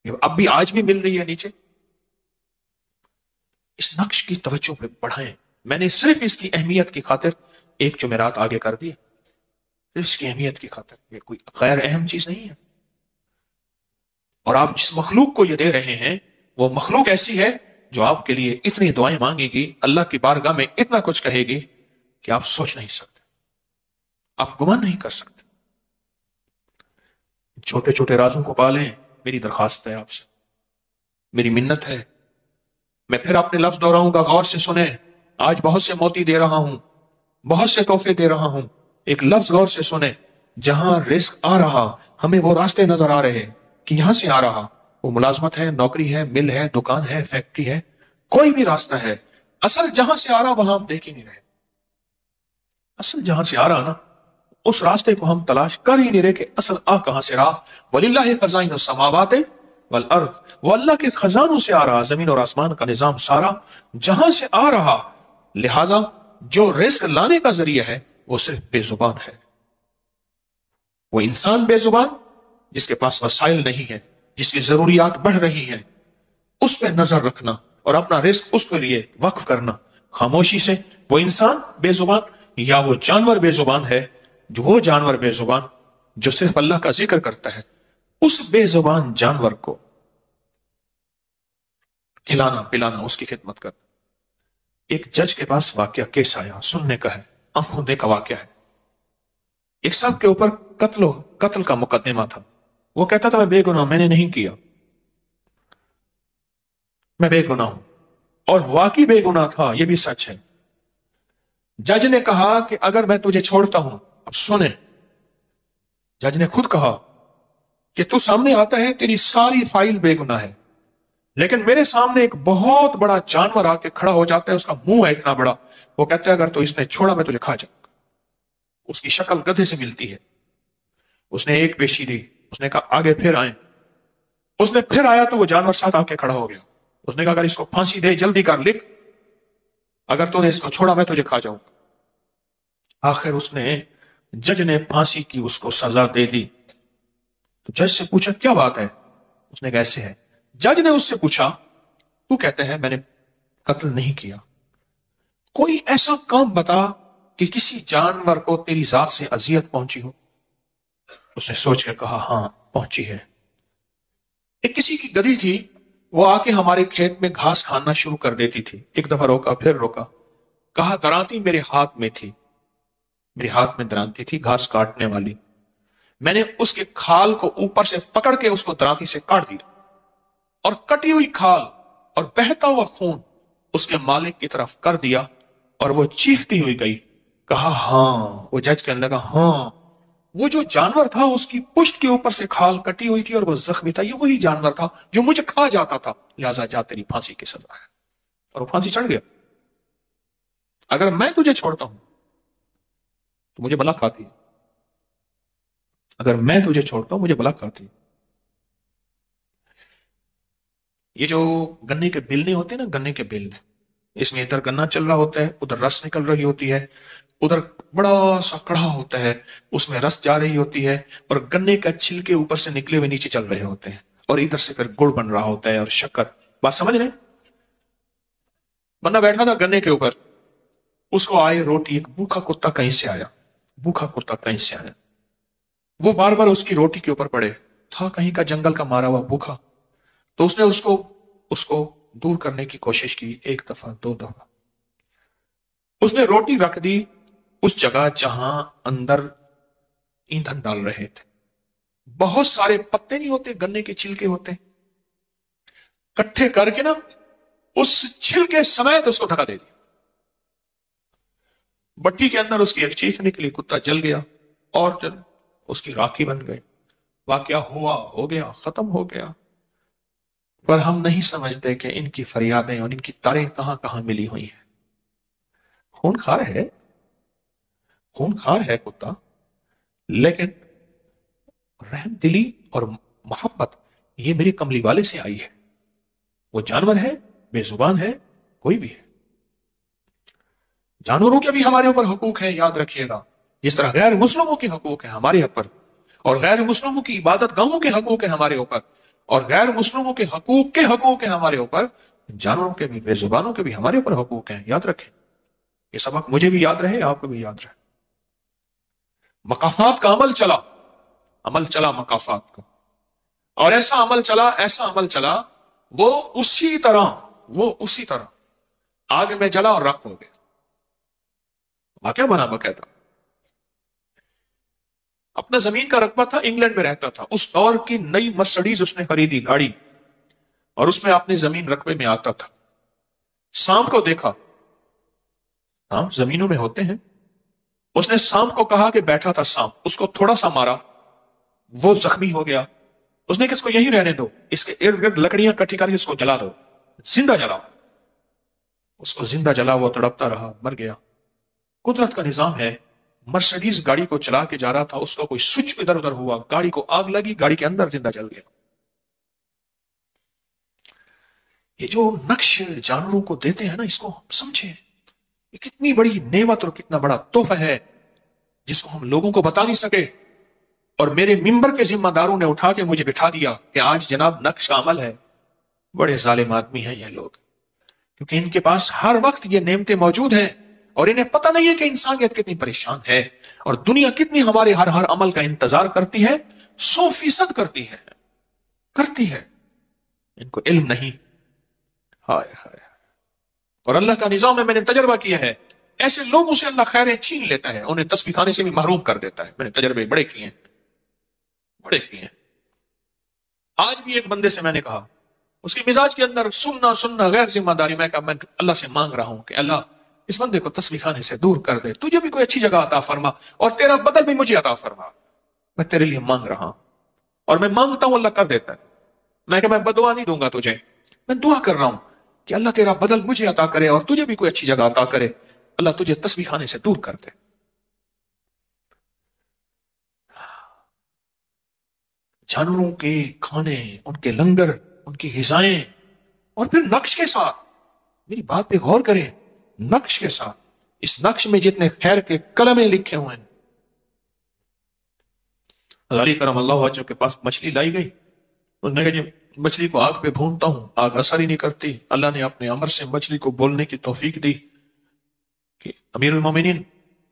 اب بھی آج بھی مل رہی ہے نیچے. اس نقش کی توجہ پہ بڑھائیں. میں نے صرف اس کی اہمیت کی خاطر ایک جمعرات آگے کر دی، اس کی اہمیت کی خاطر. یہ کوئی غیر اہم چیز نہیں ہے. اور آپ جس مخلوق کو یہ دے رہے ہیں وہ مخلوق ایسی ہے جو آپ کے لیے اتنی دعائیں مانگے گی، اللہ کی بارگاہ میں اتنا کچھ کہے گی کہ آپ سوچ نہیں سکتے، آپ گمان نہیں کر سکتے. چھوٹے چھوٹے رازوں کو پالیں. میری درخواست ہے آپ سے، میری منت ہے. میں پھر اپنے لفظ دہراؤں گا، غور سے سنیں. آج بہت سے موتی دے رہا ہوں، بہت سے تحفے دے رہا ہوں. ایک لفظ غور سے سنیں. جہاں رزق آ رہا، ہمیں وہ راستے نظر آ رہے کہ یہاں سے آ رہا. وہ ملازمت ہے، نوکری ہے، مل ہے، دکان ہے، فیکٹری ہے، کوئی بھی راستہ ہے. اصل جہاں سے آ رہا وہاں ہم دیکھ ہی نہیں رہے. اصل جہاں سے آ رہا نا، اس راستے کو ہم تلاش کر ہی نہیں رہے کہ اصل آ کہاں سے رہا. وَلِلَّهِ خَزَائِنُ السَّمَاوَاتِ وَالْأَرْضِ، وہ اللہ کے خزانوں سے آ رہا، زمین اور آسمان کا نظام سارا جہاں سے آ رہا. لہذا جو رزق لانے کا ذریعہ ہے وہ صرف بے زبان ہے. وہ انسان بے زبان جس کے پاس وسائل نہیں ہے، جس کی ضروریات بڑھ رہی ہیں، اس پہ نظر رکھنا اور اپنا رزق اس کے لیے وقف کرنا خاموشی سے. وہ انسان بے زبان یا وہ جانور بے زبان ہے، جو وہ جانور بے زبان جو صرف اللہ کا ذکر کرتا ہے، اس بے زبان جانور کو کھلانا پلانا، اس کی خدمت کرنا. ایک جج کے پاس واقعہ کیس آیا، سننے کا ہے، آنکھوں دیکھا واقعہ ہے. ایک صاحب کے اوپر قتل کا مقدمہ تھا. وہ کہتا تھا میں بے گناہ، میں نے نہیں کیا، میں بے گناہ ہوں. اور واقعی بے گناہ تھا، یہ بھی سچ ہے. جج نے کہا کہ اگر میں تجھے چھوڑتا ہوں، اب سنیں، جج نے خود کہا کہ تو سامنے آتا ہے، تیری ساری فائل بے گناہ ہے، لیکن میرے سامنے ایک بہت بڑا جانور آ کے کھڑا ہو جاتا ہے، اس کا منہ ہے اتنا بڑا. وہ کہتا ہے اگر تو اس نے چھوڑا میں تجھے کھا جاؤں. اس کی شکل گدھے سے ملتی ہے. اس نے ایک پیشی دی، اس نے کہا آگے پھر آئیں. اس نے پھر آیا تو وہ جانور ساتھ آ کے کھڑا ہو گیا. اس نے کہا اگر اس کو پھانسی دے، جلدی کر، لکھ، اگر تو نے اس کو چھوڑا میں تجھے کھا جاؤں. آخر جج نے پھانسی کی اس کو سزا دے دی. تو جج سے پوچھا کیا بات ہے؟ اس نے کہا ایسے ہے. جج نے اس سے پوچھا تو کہتے ہیں میں نے قتل نہیں کیا، کوئی ایسا کام بتا کہ کسی جانور کو تیری ذات سے اذیت پہنچی ہو. اس نے سوچ کے کہا ہاں پہنچی ہے. ایک کسی کی گدھی تھی، وہ آ کے ہمارے کھیت میں گھاس کھانا شروع کر دیتی تھی. ایک دفعہ روکا، پھر روکا، کہا درانتی میرے ہاتھ میں تھی، میرے ہاتھ میں درانتی تھی گھاس کاٹنے والی. میں نے اس کے کھال کو اوپر سے پکڑ کے اس کو درانتی سے کاٹ دیا، اور کٹی ہوئی کھال اور بہتا ہوا خون اس کے مالک کی طرف کر دیا، اور وہ چیختی ہوئی گئی. کہا ہاں، وہ جج کہنے لگا ہاں، وہ جو جانور تھا اس کی پشت کے اوپر سے کھال کٹی ہوئی تھی اور وہ زخمی تھا، یہ وہی جانور تھا جو مجھے کھا جاتا تھا، لہذا جا تیری پھانسی کی سزا ہے. اور وہ پھانسی چڑھ گیا. اگر میں تجھے چھوڑتا ہوں تو مجھے بلا کھاتی ہے، اگر میں تجھے چھوڑتا ہوں مجھے بلا کھاتی ہے. یہ جو گنے کے بیلنے ہوتے ہیں نا، گنے کے بیلنے، اس میں ادھر گنا چل رہا ہوتا ہے، ادھر رس نکل رہی ہوتی ہے، ادھر بڑا سا کڑھا ہوتا ہے، اس میں رس جا رہی ہوتی ہے، اور گنے کا چھلکے اوپر سے نکلے ہوئے نیچے چل رہے ہوتے ہیں، اور ادھر سے پھر گڑ بن رہا ہوتا ہے اور شکر. بات سمجھ رہے ہیں؟ بندہ بیٹھا تھا گنے کے اوپر، اس کو آئے روٹی، ایک بھوکا کتا کہیں سے آیا، بھوکا کتا کہیں سے آیا، وہ بار بار اس کی روٹی کے اوپر پڑے، تھا کہیں کا جنگل کا مارا ہوا بھوکا. تو اس نے اس کو دور کرنے کی کوشش کی، ایک دفعہ، دو دفعہ. اس نے روٹی رکھ دی اس جگہ جہاں اندر ایندھن ڈال رہے تھے. بہت سارے پتے نہیں ہوتے، گنے کے چھلکے ہوتے، کٹھے کر کے نا اس چھلکے سمیت اس کو ڈھکا دے دیا. بٹی کے اندر اس کی ایک چیخ نکلی، کتا جل گیا اور چل اس کی راکھی بن گئی. واقعہ ہوا، ہو گیا، ختم ہو گیا. پر ہم نہیں سمجھتے کہ ان کی فریادیں اور ان کی تاریں کہاں کہاں ملی ہوئی ہیں. خون خار ہے، خون خار ہے کتا، لیکن رحم دلی اور محبت یہ میری کملی والے سے آئی ہے. وہ جانور ہے، بے زبان ہے، کوئی بھی ہے. جانوروں کے بھی ہمارے اوپر حقوق ہیں، یاد رکھیے گا. جس طرح غیر مسلموں کے حقوق ہیں ہمارے اوپر، اور غیر مسلموں کی عبادت گاہوں کے حقوق ہیں ہمارے اوپر، اور غیر مسلموں کے حقوق ہیں ہمارے اوپر، جانوروں کے بھی، بے زبانوں کے بھی ہمارے اوپر حقوق ہیں. یاد رکھیں، یہ سبق مجھے بھی یاد رہے، آپ کو بھی یاد رہے. مقافات کا عمل چلا مقافات کا، اور ایسا عمل چلا، وہ اسی طرح آگ میں جلا اور راکھ ہو گیا. واقعہ بنا باقاعدہ. اپنا زمین کا رقبہ تھا، انگلینڈ میں رہتا تھا، اس دور کی نئی مرسڈیز اس نے خریدی گاڑی، اور اس میں اپنی زمین رقبے میں آتا تھا. سانپ کو دیکھا، سانپ زمینوں میں ہوتے ہیں، اس نے سانپ کو کہا کہ بیٹھا تھا سانپ، اس کو تھوڑا سا مارا، وہ زخمی ہو گیا. اس نے کہ اس کو یہیں رہنے دو، اس کے ارد گرد لکڑیاں کٹھی کر کے اس کو جلا دو، زندہ جلاؤ. اس کو زندہ جلا، وہ تڑپتا رہا، مر گیا. قدرت کا نظام ہے، مرسڈیز گاڑی کو چلا کے جا رہا تھا، اس کا کوئی سوئچ ادھر ادھر ہوا، گاڑی کو آگ لگی، گاڑی کے اندر زندہ جل گیا. یہ جو نقش جانوروں کو دیتے ہیں نا، اس کو ہم سمجھیں، یہ کتنی بڑی نعمت اور کتنا بڑا تحفہ ہے جس کو ہم لوگوں کو بتا نہیں سکے. اور میرے ممبر کے ذمہ داروں نے اٹھا کے مجھے بٹھا دیا کہ آج جناب نقش کا عمل ہے. بڑے ظالم آدمی ہیں یہ لوگ، کیونکہ ان کے پاس ہر وقت یہ نعمتیں موجود ہیں، اور انہیں پتہ نہیں ہے کہ انسانیت کتنی پریشان ہے، اور دنیا کتنی ہمارے ہر عمل کا انتظار کرتی ہے. 100% کرتی ہے. ان کو علم نہیں. ہائے ہائے. اور اللہ کا نظام میں نے تجربہ کیا ہے، ایسے لوگوں سے اللہ خیریں چھین لیتا ہے، انہیں تسبیح کھانے سے بھی محروم کر دیتا ہے. میں نے تجربے بڑے کیے ہیں. آج بھی ایک بندے سے میں نے کہا، اس کے مزاج کے اندر سننا غیر ذمہ داری. میں کہا میں اللہ سے مانگ رہا ہوں کہ اللہ اس بندے کو تسبیح کھانے سے دور کر دے، تجھے بھی کوئی اچھی جگہ عطا فرما، اور تیرا بدل بھی مجھے عطا فرما. میں تیرے لیے مانگ رہا ہوں، اور میں مانگتا ہوں اللہ کر دیتا ہے. میں کہ میں بدعا نہیں دوں گا تجھے، میں دعا کر رہا ہوں کہ اللہ تیرا بدل مجھے عطا کرے اور تجھے بھی کوئی اچھی جگہ عطا کرے، اللہ تجھے تسبیح کھانے سے دور کر دے. جانوروں کے کھانے، ان کے لنگر، ان کی غذائیں، اور پھر نقش کے ساتھ. میری بات پہ غور کریں، نقش کے ساتھ. اس نقش میں جتنے خیر کے کلمے لکھے ہوئے ہیں. غالب کرم اللہ وجہ کے پاس مچھلی لائی گئی، اس نے کہا جب مچھلی کو آگ پہ بھونتا ہوں آگ اثر ہی نہیں کرتی. اللہ نے اپنے امر سے مچھلی کو بولنے کی توفیق دی کہ امیر المومنین،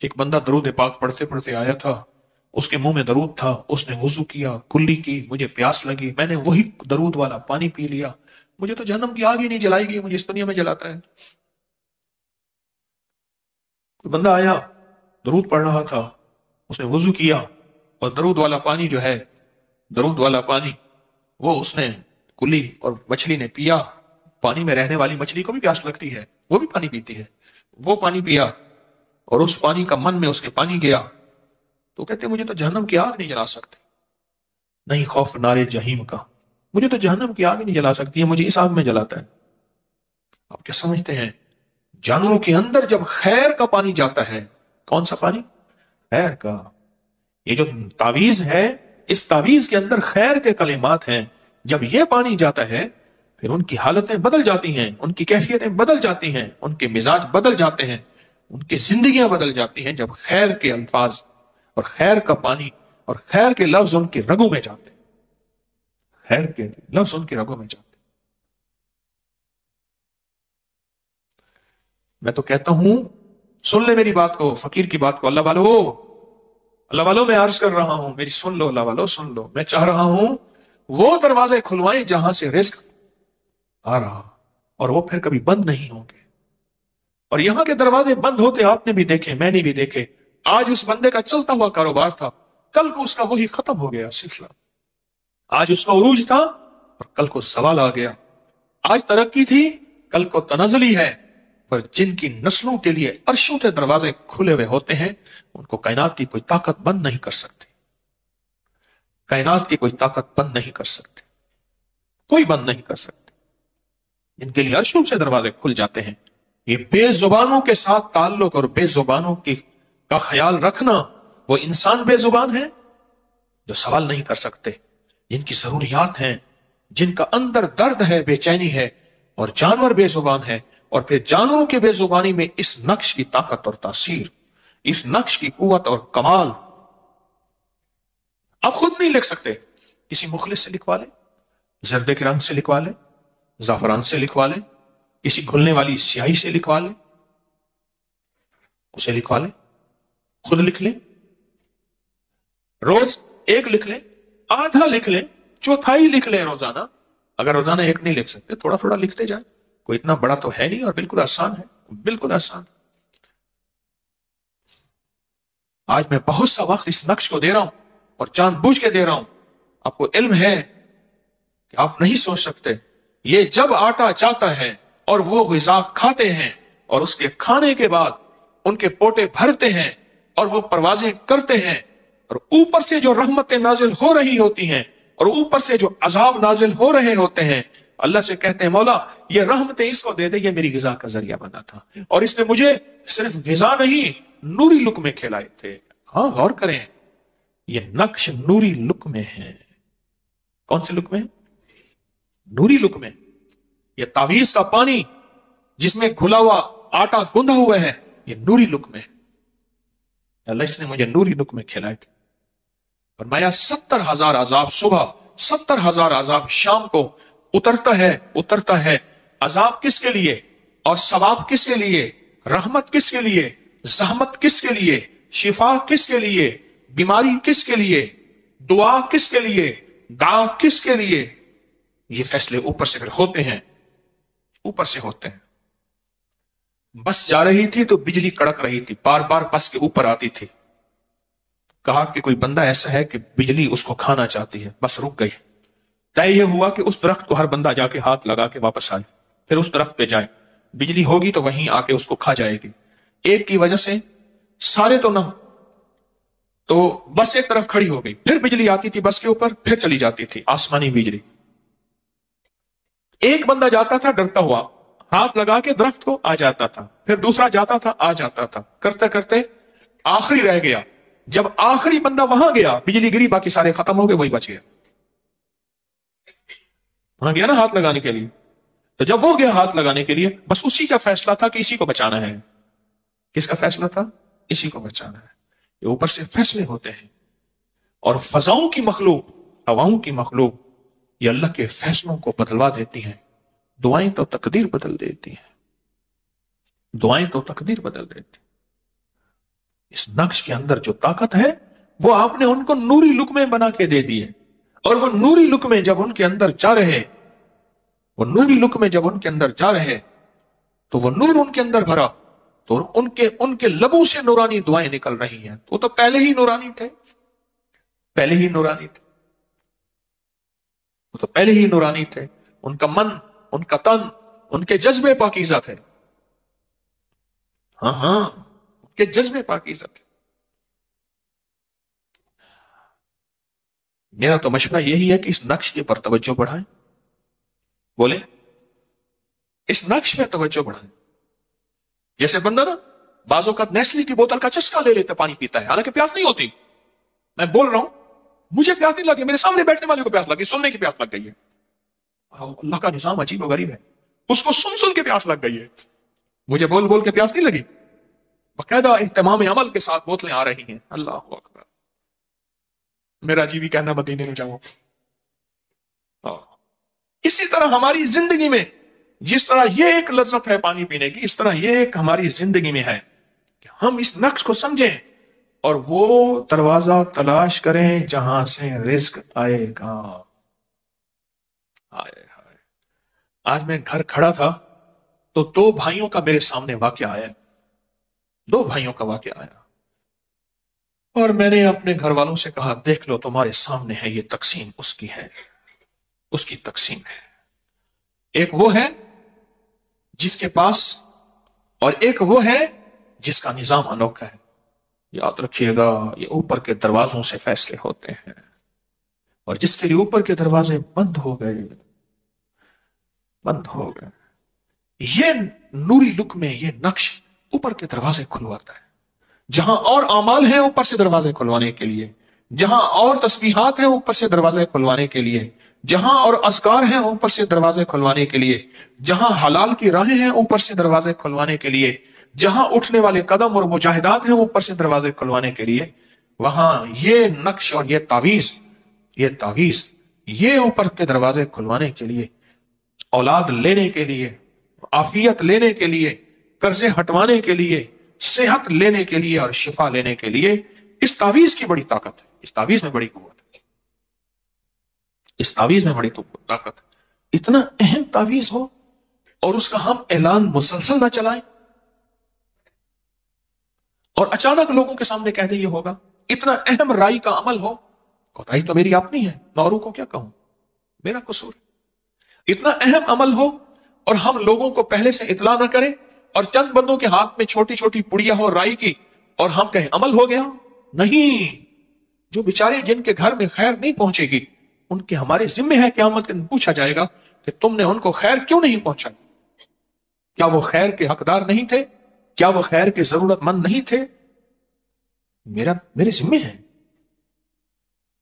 ایک بندہ درود پاک پڑھتے پڑھتے آیا تھا، اس کے منہ میں درود تھا، اس نے وضو کیا، کلی کی، مجھے پیاس لگی، میں نے وہی درود والا پانی پی لیا، مجھے تو جہنم کی آگ ہی نہیں جلائے گی، مجھے اس دنیا میں جلاتا ہے۔ کوئی بندہ آیا، درود پڑھ رہا تھا، اس نے وضو کیا اور درود والا پانی جو ہے، درود والا پانی وہ اس نے کلی اور مچھلی نے پیا۔ پانی میں رہنے والی مچھلی کو بھی پیاس لگتی ہے، وہ بھی پانی پیتی ہے، وہ پانی پیا اور اس پانی کا من میں اس کے پانی گیا، تو کہتے ہیں مجھے تو جہنم کی آگ نہیں جلا سکتے، نہیں خوف نار جہیم کا، مجھے تو جہنم کی آگ نہیں جلا سکتی ہے، مجھے اس آگ میں جلاتا ہے۔ آپ کیا سمجھتے ہیں؟ جانوروں کے اندر جب خیر کا پانی جاتا ہے، کون سا پانی؟ خیر کا۔ یہ جو تعویذ ہے، اس تعویذ کے اندر خیر کے کلمات ہیں، جب یہ پانی جاتا ہے پھر ان کی حالتیں بدل جاتی ہیں، ان کی کیفیتیں بدل جاتی ہیں، ان کے مزاج بدل جاتے ہیں، ان کی زندگیاں بدل جاتی ہیں، جب خیر کے الفاظ اور خیر کا پانی اور خیر کے لفظ ان کی رگوں میں جاتے ہیں، خیر کے لفظ ان کی رگوں میں جاتے ہیں۔ میں تو کہتا ہوں، سن لے میری بات کو، فقیر کی بات کو، اللہ والو میں عرض کر رہا ہوں، میری سن لو، اللہ والو سن لو، میں چاہ رہا ہوں وہ دروازے کھلوائیں جہاں سے رزق آ رہا، اور وہ پھر کبھی بند نہیں ہوں گے۔ اور یہاں کے دروازے بند ہوتے آپ نے بھی دیکھے، میں نے بھی دیکھے۔ آج اس بندے کا چلتا ہوا کاروبار تھا، کل کو اس کا وہی ختم ہو گیا سلسلہ۔ آج اس کا عروج تھا اور کل کو زوال آ گیا۔ آج ترقی تھی، کل کو تنزلی ہے۔ پر جن کی نسلوں کے لیے عرشوں سے دروازے کھلے ہوئے ہوتے ہیں، ان کو کائنات کی کوئی طاقت بند نہیں کر سکتی، کائنات کی کوئی طاقت بند نہیں کر سکتی، کوئی بند نہیں کر سکتی۔ جن کے لیے عرشوں سے دروازے کھل جاتے ہیں، یہ بے زبانوں کے ساتھ تعلق اور بے زبانوں کا خیال رکھنا، وہ انسان بے زبان ہے جو سوال نہیں کر سکتے، جن کی ضروریات ہیں، جن کا اندر درد ہے، بے چینی ہے، اور جانور بے زبان ہے، اور پھر جانوروں کے بے زبانی میں اس نقش کی طاقت اور تاثیر، اس نقش کی قوت اور کمال آپ خود نہیں لکھ سکتے، کسی مخلص سے لکھوا لیں، زرد کے رنگ سے لکھوا لیں، زعفران سے لکھوا لیں، کسی گھلنے والی سیاہی سے لکھوا لیں، اسے لکھوا لیں، خود لکھ لیں، روز ایک لکھ لیں، آدھا لکھ لیں، چوتھائی لکھ لیں روزانہ۔ اگر روزانہ ایک نہیں لکھ سکتے، تھوڑا تھوڑا لکھتے جائیں، کوئی اتنا بڑا تو ہے نہیں، اور بالکل آسان ہے، بالکل آسان۔ آج میں بہت سا وقت اس نقش کو دے رہا ہوں اور جان بوجھ کے دے رہا ہوں۔ آپ کو علم ہے کہ آپ نہیں سوچ سکتے، یہ جب آٹا جاتا ہے اور وہ غذا کھاتے ہیں اور اس کے کھانے کے بعد ان کے پوٹے بھرتے ہیں اور وہ پروازیں کرتے ہیں، اور اوپر سے جو رحمتیں نازل ہو رہی ہوتی ہیں اور اوپر سے جو عذاب نازل ہو رہے ہوتے ہیں، اللہ سے کہتے ہیں مولا یہ رحمتیں اس کو دے دے، یہ میری غذا کا ذریعہ بنا تھا، اور اس نے مجھے صرف غذا نہیں نوری لقمے کھلائے تھے۔ ہاں غور کریں، یہ نقش نوری لقمے ہیں۔ کون سے لقمے؟ نوری لقمے۔ یہ تعویذ کا پانی جس میں گھلا ہوا آٹا گندھا ہوا ہے، یہ نوری لقمے۔ اللہ اس نے مجھے نوری لقمے کھلائے تھے۔ فرمایا 70,000 عذاب صبح، 70,000 عذاب شام کو اترتا ہے۔ عذاب کس کے لیے اور ثواب کس کے لیے؟ رحمت کس کے لیے؟ زحمت کس کے لیے؟ شفا کس کے لیے؟ بیماری کس کے لیے؟ دعا کس کے لیے؟ دعا کس کے لیے؟ یہ فیصلے اوپر سے ہوتے ہیں، اوپر سے ہوتے ہیں۔ بس جا رہی تھی تو بجلی کڑک رہی تھی، بار بار بس کے اوپر آتی تھی۔ کہا کہ کوئی بندہ ایسا ہے کہ بجلی اس کو کھانا چاہتی ہے، بس رک گئی۔ طے یہ ہوا کہ اس درخت کو ہر بندہ جا کے ہاتھ لگا کے واپس آئے، پھر اس درخت پہ جائے، بجلی ہوگی تو وہیں آ کے اس کو کھا جائے گی۔ ایک کی وجہ سے سارے تو نہ، تو بس ایک طرف کھڑی ہو گئی، پھر بجلی آتی تھی بس کے اوپر، پھر چلی جاتی تھی آسمانی بجلی۔ ایک بندہ جاتا تھا ڈرتا ہوا، ہاتھ لگا کے درخت کو آ جاتا تھا، پھر دوسرا جاتا تھا آ جاتا تھا، کرتے کرتے آخری رہ گیا۔ جب آخری بندہ وہاں گیا، بجلی گری، باقی سارے ختم ہو گئے، وہی بچ گیا۔ وہاں گیا نا ہاتھ لگانے کے لیے، تو جب وہ گیا ہاتھ لگانے کے لیے، بس اسی کا فیصلہ تھا کہ اسی کو بچانا ہے۔ کس کا فیصلہ تھا؟ اسی کو بچانا ہے۔ یہ اوپر سے فیصلے ہوتے ہیں، اور فضاؤں کی مخلوق، ہواؤں کی مخلوق یہ اللہ کے فیصلوں کو بدلوا دیتی ہیں۔ دعائیں تو تقدیر بدل دیتی ہیں، دعائیں تو تقدیر بدل دیتی ہیں۔ اس نقش کے اندر جو طاقت ہے وہ آپ نے ان کو نوری لقمے بنا کے دے دیے، اور وہ نوری لقمے جب ان کے اندر جا رہے، وہ نوری لقمے جب ان کے اندر جا رہے تو وہ نور ان کے اندر بھرا، تو ان کے لبوں سے نورانی دعائیں نکل رہی ہیں۔ وہ تو پہلے ہی نورانی تھے، پہلے ہی نورانی تھے، وہ تو پہلے ہی نورانی تھے۔ ان کا من، ان کا تن، ان کے جذبے پاکیزہ تھے۔ ہاں ہاں، ان کے جذبے پاکیزہ تھے۔ میرا تو مشورہ یہی ہے کہ اس نقش کے پر توجہ بڑھائیں، بولے اس نقش پہ توجہ بڑھائیں۔ جیسے بندہ نا بعض اوقات نیسلی کی بوتل کا چسکا لے لیتا، پانی پیتا ہے، حالانکہ پیاس نہیں ہوتی۔ میں بول رہا ہوں مجھے پیاس نہیں لگی، میرے سامنے بیٹھنے والے کو پیاس لگی، سننے کی پیاس لگ گئی ہے۔ اللہ کا نظام عجیب و غریب ہے، اس کو سن سن کے پیاس لگ گئی ہے، مجھے بول بول کے پیاس نہیں لگی۔ باقاعدہ اہتمام عمل کے ساتھ بوتلیں آ رہی ہیں۔ اللہ اکبر، میرا جی بھی کہنا مدینے میں جاؤں۔ اسی طرح ہماری زندگی میں جس طرح یہ ایک لذت ہے پانی پینے کی، اس طرح یہ ایک ہماری زندگی میں ہے کہ ہم اس نقش کو سمجھیں اور وہ دروازہ تلاش کریں جہاں سے رزق آئے گا۔ آج میں گھر کھڑا تھا تو دو بھائیوں کا میرے سامنے واقعہ آیا، دو بھائیوں کا واقعہ آیا، اور میں نے اپنے گھر والوں سے کہا دیکھ لو تمہارے سامنے ہے، یہ تقسیم اس کی ہے، اس کی تقسیم ہے۔ ایک وہ ہے جس کے پاس، اور ایک وہ ہے جس کا نظام انوکھا ہے۔ یاد رکھیے گا یہ اوپر کے دروازوں سے فیصلے ہوتے ہیں، اور جس کے لیے اوپر کے دروازے بند ہو گئے، بند ہو گئے، یہ نوری لک میں یہ نقش اوپر کے دروازے کھلواتا ہے۔ جہاں اور اعمال ہیں اوپر سے دروازے کھلوانے کے لیے، جہاں اور تسبیحات ہیں اوپر سے دروازے کھلوانے کے لیے، جہاں اور اذکار ہیں اوپر سے دروازے کھلوانے کے لیے، جہاں حلال کی راہیں ہیں اوپر سے دروازے کھلوانے کے لیے، جہاں اٹھنے والے قدم اور مجاہدات ہیں اوپر سے دروازے کھلوانے کے لیے، وہاں یہ نقش اور یہ تعویذ، یہ اوپر کے دروازے کھلوانے کے لیے، اولاد لینے کے لیے، عافیت لینے کے لیے، قرضے ہٹوانے کے لیے، صحت لینے کے لیے اور شفا لینے کے لیے، اس تعویذ کی بڑی طاقت ہے، اس تعویذ میں بڑی قوت ہے، اس تعویذ میں بڑی طاقت ہے۔ اتنا اہم تعویذ ہو اور اس کا ہم اعلان مسلسل نہ چلائیں، اور اچانک لوگوں کے سامنے کہہ دیں یہ ہوگا۔ اتنا اہم رائی کا عمل ہو، کوتاہی تو میری اپنی ہے، میں اوروں کو کیا کہوں، میرا قصور۔ اتنا اہم عمل ہو اور ہم لوگوں کو پہلے سے اطلاع نہ کریں، اور چند بندوں کے ہاتھ میں چھوٹی چھوٹی پڑیا ہو رائی کی، اور ہم کہیں عمل ہو گیا۔ نہیں، جو بیچارے جن کے گھر میں خیر نہیں پہنچے گی، ان کے ہمارے ذمہ ہے قیامت کے دن پوچھا جائے گا کہ تم نے ان کو خیر کیوں نہیں پہنچا؟ کیا وہ خیر کے حقدار نہیں تھے؟ کیا وہ خیر کے ضرورت مند نہیں تھے؟ میرے ذمہ ہے،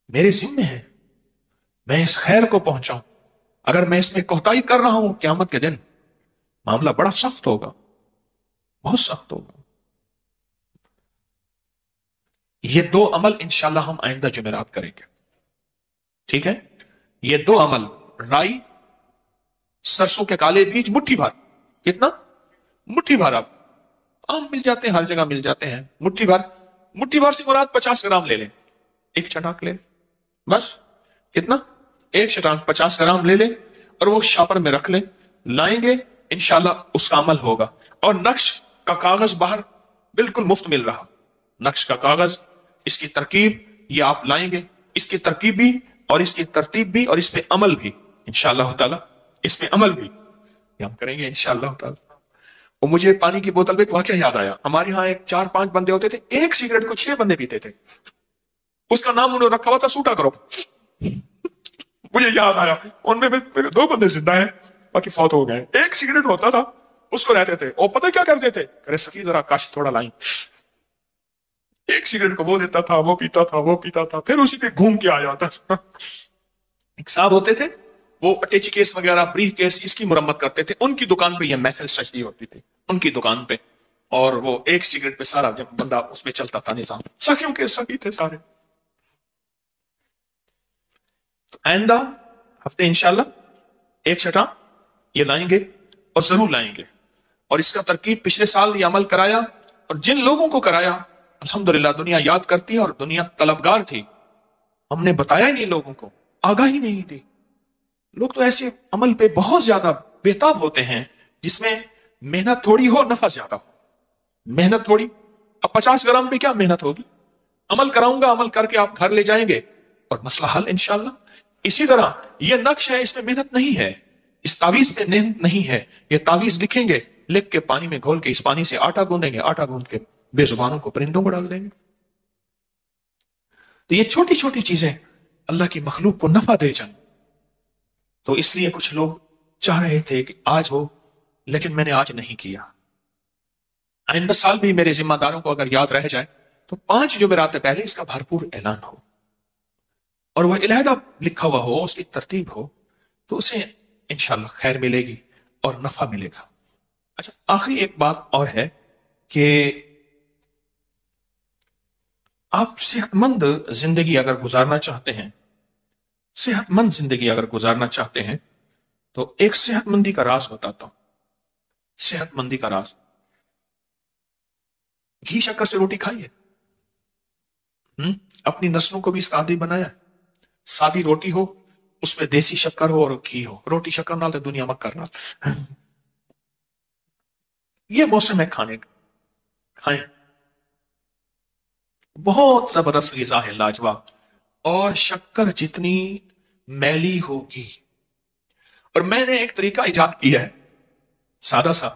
میرے ذمہ ہے میں اس خیر کو پہنچاؤں۔ اگر میں اس میں کوتاہی کر رہا ہوں، قیامت کے دن معاملہ بڑا سخت ہوگا، بہت سخت ہوگا۔ یہ دو عمل انشاءاللہ ہم آئندہ جمعرات کریں گے، ٹھیک ہے؟ یہ دو عمل، رائی، سرسوں کے کالے بیج مٹھی بھر، کتنا؟ مٹھی بھر، اب عام مل جاتے ہیں، ہر جگہ مل جاتے ہیں، مٹھی بھر۔ مٹھی بھر سے مراد 50 گرام لے لیں، ایک چٹاک لے لیں، بس کتنا؟ ایک چٹاک 50 گرام لے لیں، اور وہ شاپر میں رکھ لیں، لائیں گے انشاءاللہ اس کا عمل ہوگا۔ اور نقش کا کاغذ باہر بالکل مفت مل رہا، نقش کا کاغذ، اس کی ترکیب، یہ آپ لائیں گے، اس کی ترکیب بھی اور اس کی ترتیب بھی اور اس پہ عمل بھی انشاءاللہ تعالی، اس پہ عمل بھی یہ ہم کریں گے انشاءاللہ تعالی۔ وہ مجھے پانی کی بوتل پہ ایک واقعہ یاد آیا، ہمارے ہاں ایک 4-5 بندے ہوتے تھے، ایک سگریٹ کو 6 بندے پیتے تھے، اس کا نام انہوں نے رکھا ہوا تھا سوٹا کرو۔ مجھے یاد آیا ان میں میرے 2 بندے زندہ ہیں، باقی فوت ہو گئے۔ ایک سگریٹ ہوتا تھا، اس کو رہتے تھے، اور پتہ کیا کرتے تھے، کرے سکی ذرا کاش تھوڑا لائیں، ایک سگریٹ کو وہ دیتا تھا، وہ پیتا تھا، وہ پیتا تھا، پھر اسی پہ گھوم کے آ جاتا تھا۔ ایک صاحب ہوتے تھے، وہ اٹیچی کیس وغیرہ، بریف کیس، اس کی مرمت کرتے تھے، ان کی دکان پہ یہ محفل سجدی ہوتی تھی، ان کی دکان پہ، اور وہ ایک سگریٹ پہ سارا جب بندہ اس پہ چلتا تھا نظام، سخیوں کے سخی تھے سارے۔ تو آئندہ ہفتے انشاءاللہ ایک چھٹا یہ لائیں گے، اور ضرور لائیں گے، اور اس کا ترکیب پچھلے سال یہ عمل کرایا، اور جن لوگوں کو کرایا الحمدللہ دنیا یاد کرتی ہے اور دنیا طلبگار تھی. ہم نے بتایا ہی نہیں لوگوں کو, آگاہی نہیں دی. لوگ تو ایسے عمل پہ بہت زیادہ بےتاب ہوتے ہیں جس میں محنت تھوڑی ہو, نفع زیادہ ہو. محنت تھوڑی, اب 50 گرام پہ کیا محنت ہوگی؟ عمل کراؤں گا, عمل کر کے آپ گھر لے جائیں گے اور مسئلہ حل انشاءاللہ. اسی طرح یہ نقش ہے, اس میں محنت نہیں ہے, اس تعویذ پہ محنت نہیں ہے. یہ تعویذ لکھیں گے, لکھ کے پانی میں گھول کے اس پانی سے آٹا گوندیں گے, آٹا گوند کے بے زبانوں کو, پرندوں کو ڈال دیں گے. تو یہ چھوٹی چھوٹی چیزیں اللہ کی مخلوق کو نفع دے جائیں. تو اس لیے کچھ لوگ چاہ رہے تھے کہ آج ہو, لیکن میں نے آج نہیں کیا. آئندہ سال بھی میرے ذمہ داروں کو اگر یاد رہ جائے تو 5 جمعرات پہلے اس کا بھرپور اعلان ہو, اور وہ علیحدہ لکھا ہوا ہو, اس کی ترتیب ہو, تو اسے انشاءاللہ خیر ملے گی اور نفع ملے گا. اچھا, آخری ایک بات اور ہے کہ آپ صحت مند زندگی اگر گزارنا چاہتے ہیں, صحت مند زندگی اگر گزارنا چاہتے ہیں, تو ایک صحت مندی کا راز بتاتا ہوں. صحت مندی کا راز, گھی شکر سے روٹی کھائیے. اپنی نسلوں کو بھی اس کا عادی بنایا. سادی روٹی ہو, اس میں دیسی شکر ہو اور گھی ہو. روٹی شکر نال تو دنیا مکر نال. یہ موسم ہے کھانے کا, کھائیں. بہت زبردست غذا ہے, لاجواب. اور شکر جتنی میلی ہوگی, اور میں نے ایک طریقہ ایجاد کیا ہے سادہ سا,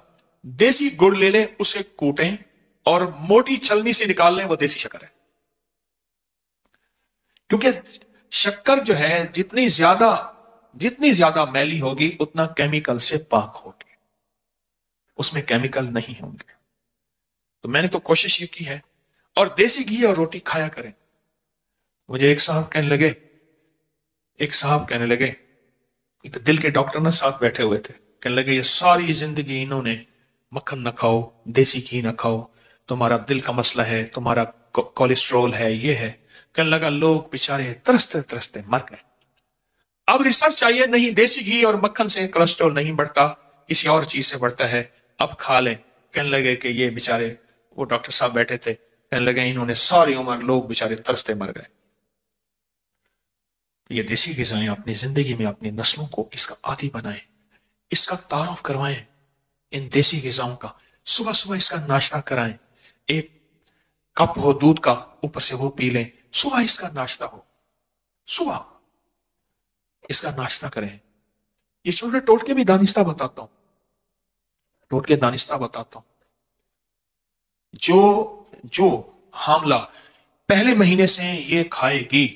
دیسی گڑ لے لیں, اسے کوٹیں اور موٹی چلنی سے نکال لیں, وہ دیسی شکر ہے. کیونکہ شکر جو ہے جتنی زیادہ میلی ہوگی اتنا کیمیکل سے پاک ہوگی, اس میں کیمیکل نہیں ہوں گے. تو میں نے تو کوشش یہ کی ہے, اور دیسی گھی اور روٹی کھایا کریں. مجھے ایک صاحب کہنے لگے, ایک دل کے ڈاکٹر نہ ساتھ بیٹھے ہوئے تھے, کہنے لگے یہ ساری زندگی انہوں نے مکھن نہ کھاؤ, دیسی گھی نہ کھاؤ, تمہارا دل کا مسئلہ ہے, تمہارا کولیسٹرول ہے, یہ ہے. کہنے لگا لوگ بیچارے ترستے ترستے مر گئے. اب ریسرچ چاہیے, نہیں دیسی گھی اور مکھن سے کولیسٹرول نہیں بڑھتا, کسی اور چیز سے بڑھتا ہے, اب کھا لیں. کہنے لگے کہ یہ بیچارے, وہ ڈاکٹر صاحب بیٹھے تھے, کہنے لگے انہوں نے ساری عمر لوگ بیچارے ترستے مر گئے. یہ دیسی غذائیں اپنی زندگی میں اپنی نسلوں کو اس کا عادی بنائیں, اس کا تعارف کروائیں ان دیسی غذاؤں کا. صبح صبح اس کا ناشتہ کرائیں, ایک کپ ہو دودھ کا, اوپر سے وہ پی لیں. صبح اس کا ناشتہ ہو, صبح اس کا ناشتہ کریں. یہ چھوٹے ٹوٹکے بھی دانستہ بتاتا ہوں, ٹوٹکے دانستہ بتاتا ہوں. جو حاملہ پہلے مہینے سے یہ کھائے گی,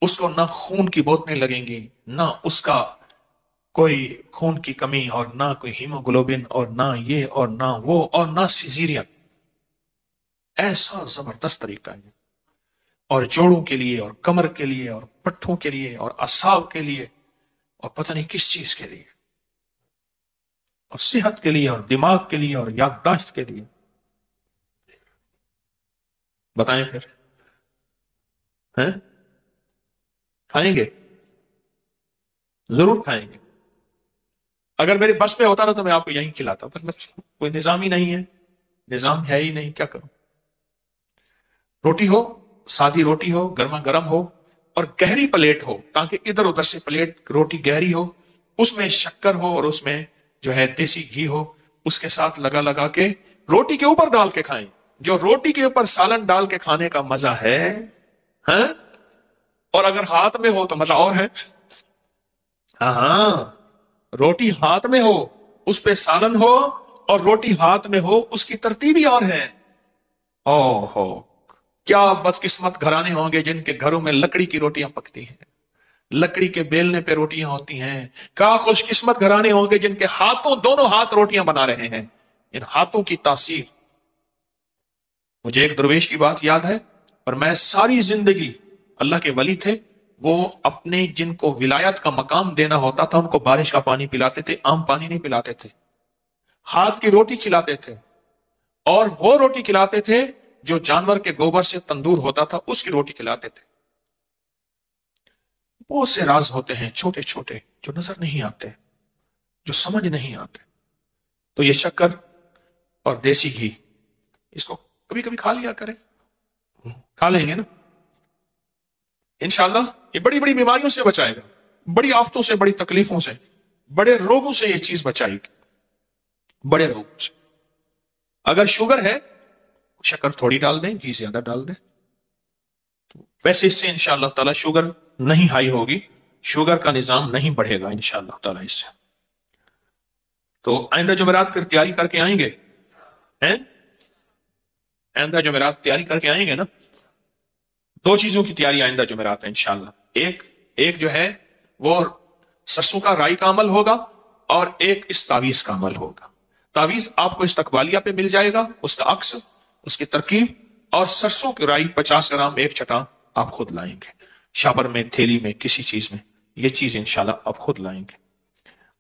اس کو نہ خون کی بوتلیں لگیں گی, نہ اس کا کوئی خون کی کمی, اور نہ کوئی ہیموگلوبن, اور نہ یہ اور نہ وہ, اور نہ سیزیرین. ایسا زبردست طریقہ ہے. اور جوڑوں کے لیے, اور کمر کے لیے, اور پٹھوں کے لیے, اور اعصاب کے لیے, اور پتہ نہیں کس چیز کے لیے, اور صحت کے لیے, اور دماغ کے لیے, اور یادداشت کے لیے. بتائیں پھر, ہیں کھائیں گے؟ ضرور کھائیں گے. اگر میرے بس میں ہوتا نا تو میں آپ کو یہیں کھلاتا, پر کوئی نظام ہی نہیں ہے, نظام ہے ہی نہیں, کیا کروں. روٹی ہو, سادی روٹی ہو, گرما گرم ہو, اور گہری پلیٹ ہو, تاکہ ادھر ادھر سے پلیٹ روٹی گہری ہو, اس میں شکر ہو, اور اس میں جو ہے دیسی گھی ہو, اس کے ساتھ لگا لگا کے روٹی کے اوپر ڈال کے کھائیں. جو روٹی کے اوپر سالن ڈال کے کھانے کا مزہ ہے, ہاں, اور اگر ہاتھ میں ہو تو مزہ اور ہے. ہاں, روٹی ہاتھ میں ہو, اس پہ سالن ہو, اور روٹی ہاتھ میں ہو, اس کی ترتیب ہی اور ہے. او ہو, کیا بدقسمت گھرانے ہوں گے جن کے گھروں میں لکڑی کی روٹیاں پکتی ہیں, لکڑی کے بیلنے پہ روٹیاں ہوتی ہیں. کیا خوش قسمت گھرانے ہوں گے جن کے ہاتھوں, دونوں ہاتھ روٹیاں بنا رہے ہیں. ان ہاتھوں کی تاثیر. مجھے ایک درویش کی بات یاد ہے, اور میں ساری زندگی, اللہ کے ولی تھے وہ, اپنے جن کو ولایت کا مقام دینا ہوتا تھا ان کو بارش کا پانی پلاتے تھے, عام پانی نہیں پلاتے تھے. ہاتھ کی روٹی کھلاتے تھے, اور وہ روٹی کھلاتے تھے جو جانور کے گوبر سے تندور ہوتا تھا, اس کی روٹی کھلاتے تھے. بہت سے راز ہوتے ہیں چھوٹے چھوٹے جو نظر نہیں آتے, جو سمجھ نہیں آتے. تو یہ شکر اور دیسی گھی, اس کو کبھی کبھی کھا لیا کریں, کھا لیں گے نا انشاءاللہ. یہ بڑی بڑی بیماریوں سے بچائے گا, بڑی آفتوں سے, بڑی تکلیفوں سے, بڑے روگوں سے یہ چیز بچائے گی, بڑے روگوں سے. اگر شوگر ہے شکر تھوڑی ڈال دیں, گھی زیادہ ڈال دیں. ویسے اس سے انشاءاللہ تعالی شوگر نہیں ہائی ہوگی, شوگر کا نظام نہیں بڑھے گا انشاءاللہ تعالی اس سے. تو آئندہ جمعرات پھر تیاری کر کے آئیں گے, آئندہ جمعرات تیاری کر کے آئیں گے نا. دو چیزوں کی تیاری آئندہ جمعرات ہے انشاءاللہ. ایک جو ہے وہ سرسوں کا رائی کا عمل ہوگا, اور ایک اس تعویذ کا عمل ہوگا. تعویذ آپ کو استقبالیہ پہ مل جائے گا, اس کا عکس, اس کی ترکیب, اور سرسوں کی رائی 50 گرام ایک چٹان آپ خود لائیں گے, شاپر میں, تھیلی میں, کسی چیز میں. یہ چیز انشاءاللہ آپ خود لائیں گے.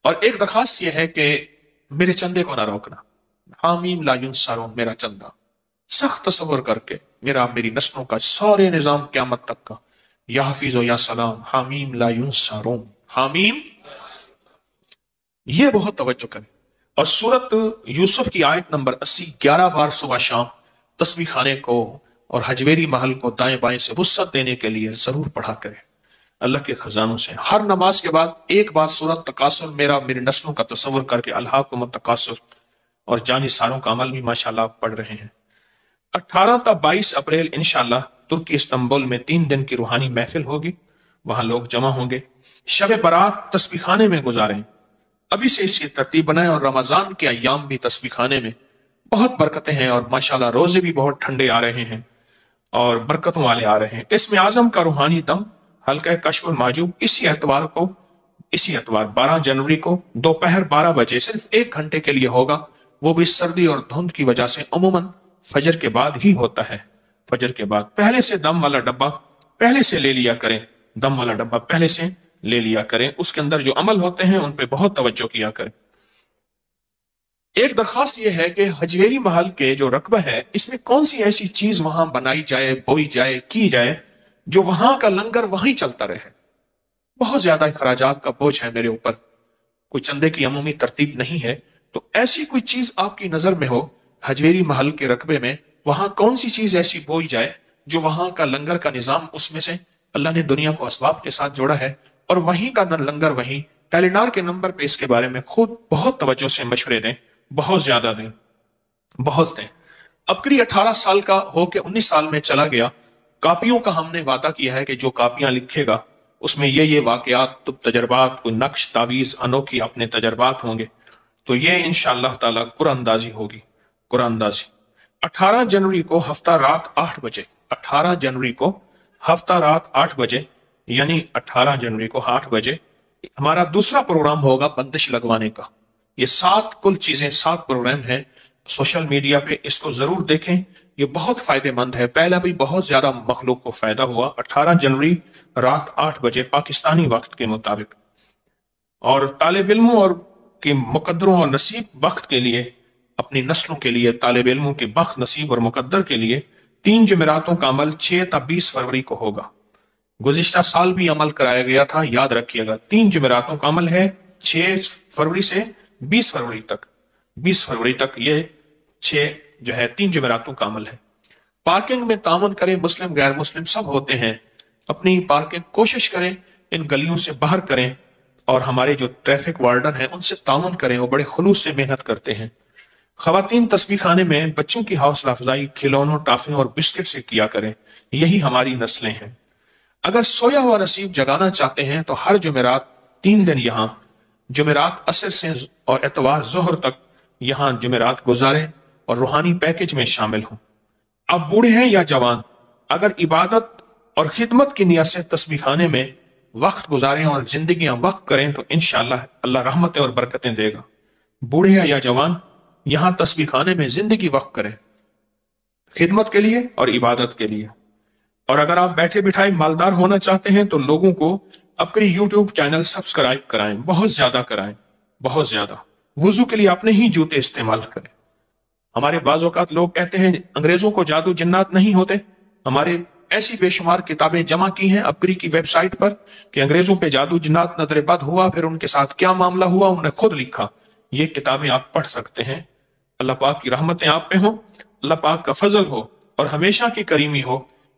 اور ایک درخواست یہ ہے کہ میرے چندے کو نہ روکنا. حامیم لا ینصرون, میرا چندہ سخت تصور کر کے میری نسلوں کا سارے نظام قیامت تک کا, یا حفیظ و یا سلام, حامیم لا ینصرون, حامیم. یہ بہت توجہ کریں. اور سورت یوسف کی آیت نمبر 80 11 بار صبح شام تسبیح خانے کو اور حجویری محل کو دائیں بائیں سے وسعت دینے کے لیے ضرور پڑھا کریں. اللہ کے خزانوں سے ہر نماز کے بعد ایک بار سورت تکاثر, میری نسلوں کا تصور کر کے الہاکم التکاثر, اور جانی ساروں کا عمل بھی ماشاءاللہ پڑھ رہے ہیں. 18 تا 22 اپریل انشاءاللہ ترکی استنبول میں 3 دن کی روحانی محفل ہوگی, وہاں لوگ جمع ہوں گے. شب برات تسبیح خانے میں گزاریں, ابھی سے اس کی ترتیب بنائیں. اور رمضان کے ایام بھی تسبیح خانے میں بہت برکتیں ہیں, اور ماشاءاللہ روزے بھی بہت ٹھنڈے آ رہے ہیں اور برکتوں والے آ رہے ہیں. اسم اعظم کا روحانی دم حلقہ کشف المحجوب اسی اتوار 12 جنوری کو دوپہر 12 بجے صرف 1 گھنٹے کے لیے ہوگا. وہ بھی سردی اور دھند کی وجہ سے عموماً فجر کے بعد ہی ہوتا ہے. فجر کے بعد پہلے سے دم والا ڈبہ پہلے سے لے لیا کریں, دم والا ڈبہ پہلے سے لے لیا کریں. اس کے اندر جو عمل ہوتے ہیں ان پہ بہت توجہ کیا کریں. ایک درخواست یہ ہے کہ حجویری محل کے جو رقبہ ہے, اس میں کون سی ایسی چیز وہاں بنائی جائے, بوئی جائے, کی جائے, جو وہاں کا لنگر وہیں چلتا رہے. بہت زیادہ اخراجات کا بوجھ ہے میرے اوپر, کوئی چندے کی عمومی ترتیب نہیں ہے. تو ایسی کوئی چیز آپ کی نظر میں ہو حجویری محل کے رقبے میں, وہاں کون سی چیز ایسی بوئی جائے جو وہاں کا لنگر کا نظام, اس میں سے اللہ نے دنیا کو اسباب کے ساتھ جوڑا ہے, اور وہیں کا لنگر وہیں. ٹیلیڈار کے نمبر پہ اس کے بارے میں خود بہت توجہ سے مشورے دیں, بہت زیادہ دیں, بہت دیں. ابکری 18 سال کا ہو کے 19 سال میں چلا گیا. کاپیوں کا ہم نے وعدہ کیا ہے کہ جو کاپیاں لکھے گا اس میں یہ واقعات, تجربات, کوئی نقش, تعویذ, انوکھی اپنے تجربات ہوں گے. تو یہ انشاءاللہ تعالی قرآن اندازی ہوگی, قرآن اندازی. 18 جنوری کو ہفتہ رات 8 بجے, 18 جنوری کو ہفتہ رات 8 بجے, یعنی 18 جنوری کو 8 بجے ہمارا دوسرا پروگرام ہوگا بندش لگوانے کا. یہ 7 کل چیزیں, 7 پروگرام ہیں سوشل میڈیا پہ, اس کو ضرور دیکھیں, یہ بہت فائدہ مند ہے. پہلا بھی بہت زیادہ مخلوق کو فائدہ ہوا. 18 جنوری رات 8 بجے پاکستانی وقت کے مطابق. اور طالب علموں اور کے مقدروں اور نصیب وقت کے لیے, اپنی نسلوں کے لیے, طالب علموں کے بخت, نصیب اور مقدر کے لیے 3 جمعراتوں کا عمل 6 تا 20 فروری کو ہوگا. گزشتہ سال بھی عمل کرایا گیا تھا, یاد رکھیے گا. 3 جمعراتوں کا عمل ہے 6 فروری سے 20 فروری تک. 20 فروری تک یہ 6 جو ہے 3 جمعراتوں کا عمل ہے. پارکنگ میں تعاون کریں, مسلم غیر مسلم سب ہوتے ہیں. اپنی پارکنگ کوشش کریں ان گلیوں سے باہر کریں, اور ہمارے جو ٹریفک وارڈن ہیں ان سے تعاون کریں, وہ بڑے خلوص سے محنت کرتے ہیں. خواتین تسبیح خانے میں بچوں کی حوصلہ افزائی کھلونوں, ٹافیوں اور بسکٹ سے کیا کریں, یہی ہماری نسلیں ہیں. اگر سویا ہوا نصیب جگانا چاہتے ہیں تو ہر جمعرات 3 دن یہاں, جمعرات عصر سے اور اتوار ظہر تک یہاں جمعرات گزاریں اور روحانی پیکج میں شامل ہوں. آپ بوڑھے ہیں یا جوان, اگر عبادت اور خدمت کی نیت سے تسبیح خانے میں وقت گزاریں اور زندگیاں وقف کریں تو انشاءاللہ اللہ رحمتیں اور برکتیں دے گا. بوڑھے ہیں یا جوان, یہاں تسبیح خانے میں زندگی وقف کریں خدمت کے لیے اور عبادت کے لیے. اور اگر آپ بیٹھے بٹھائے مالدار ہونا چاہتے ہیں تو لوگوں کو اپنی یوٹیوب چینل سبسکرائب کرائیں, بہت زیادہ کرائیں, بہت زیادہ. وضو کے لیے اپنے ہی جوتے استعمال کریں. ہمارے بعض اوقات لوگ کہتے ہیں انگریزوں کو جادو جنات نہیں ہوتے. ہمارے ایسی بے شمار کتابیں جمع کی ہیں اپری کی ویب سائٹ پر کہ انگریزوں پہ جادو جنات نظر بد ہوا, پھر ان کے ساتھ کیا معاملہ ہوا انہوں نے خود لکھا. یہ کتابیں آپ پڑھ سکتے ہیں. اللہ پاک کی رحمتیں آپ پہ ہوں, اللہ پاک کا فضل ہو اور ہمیشہ کی کریمی ہو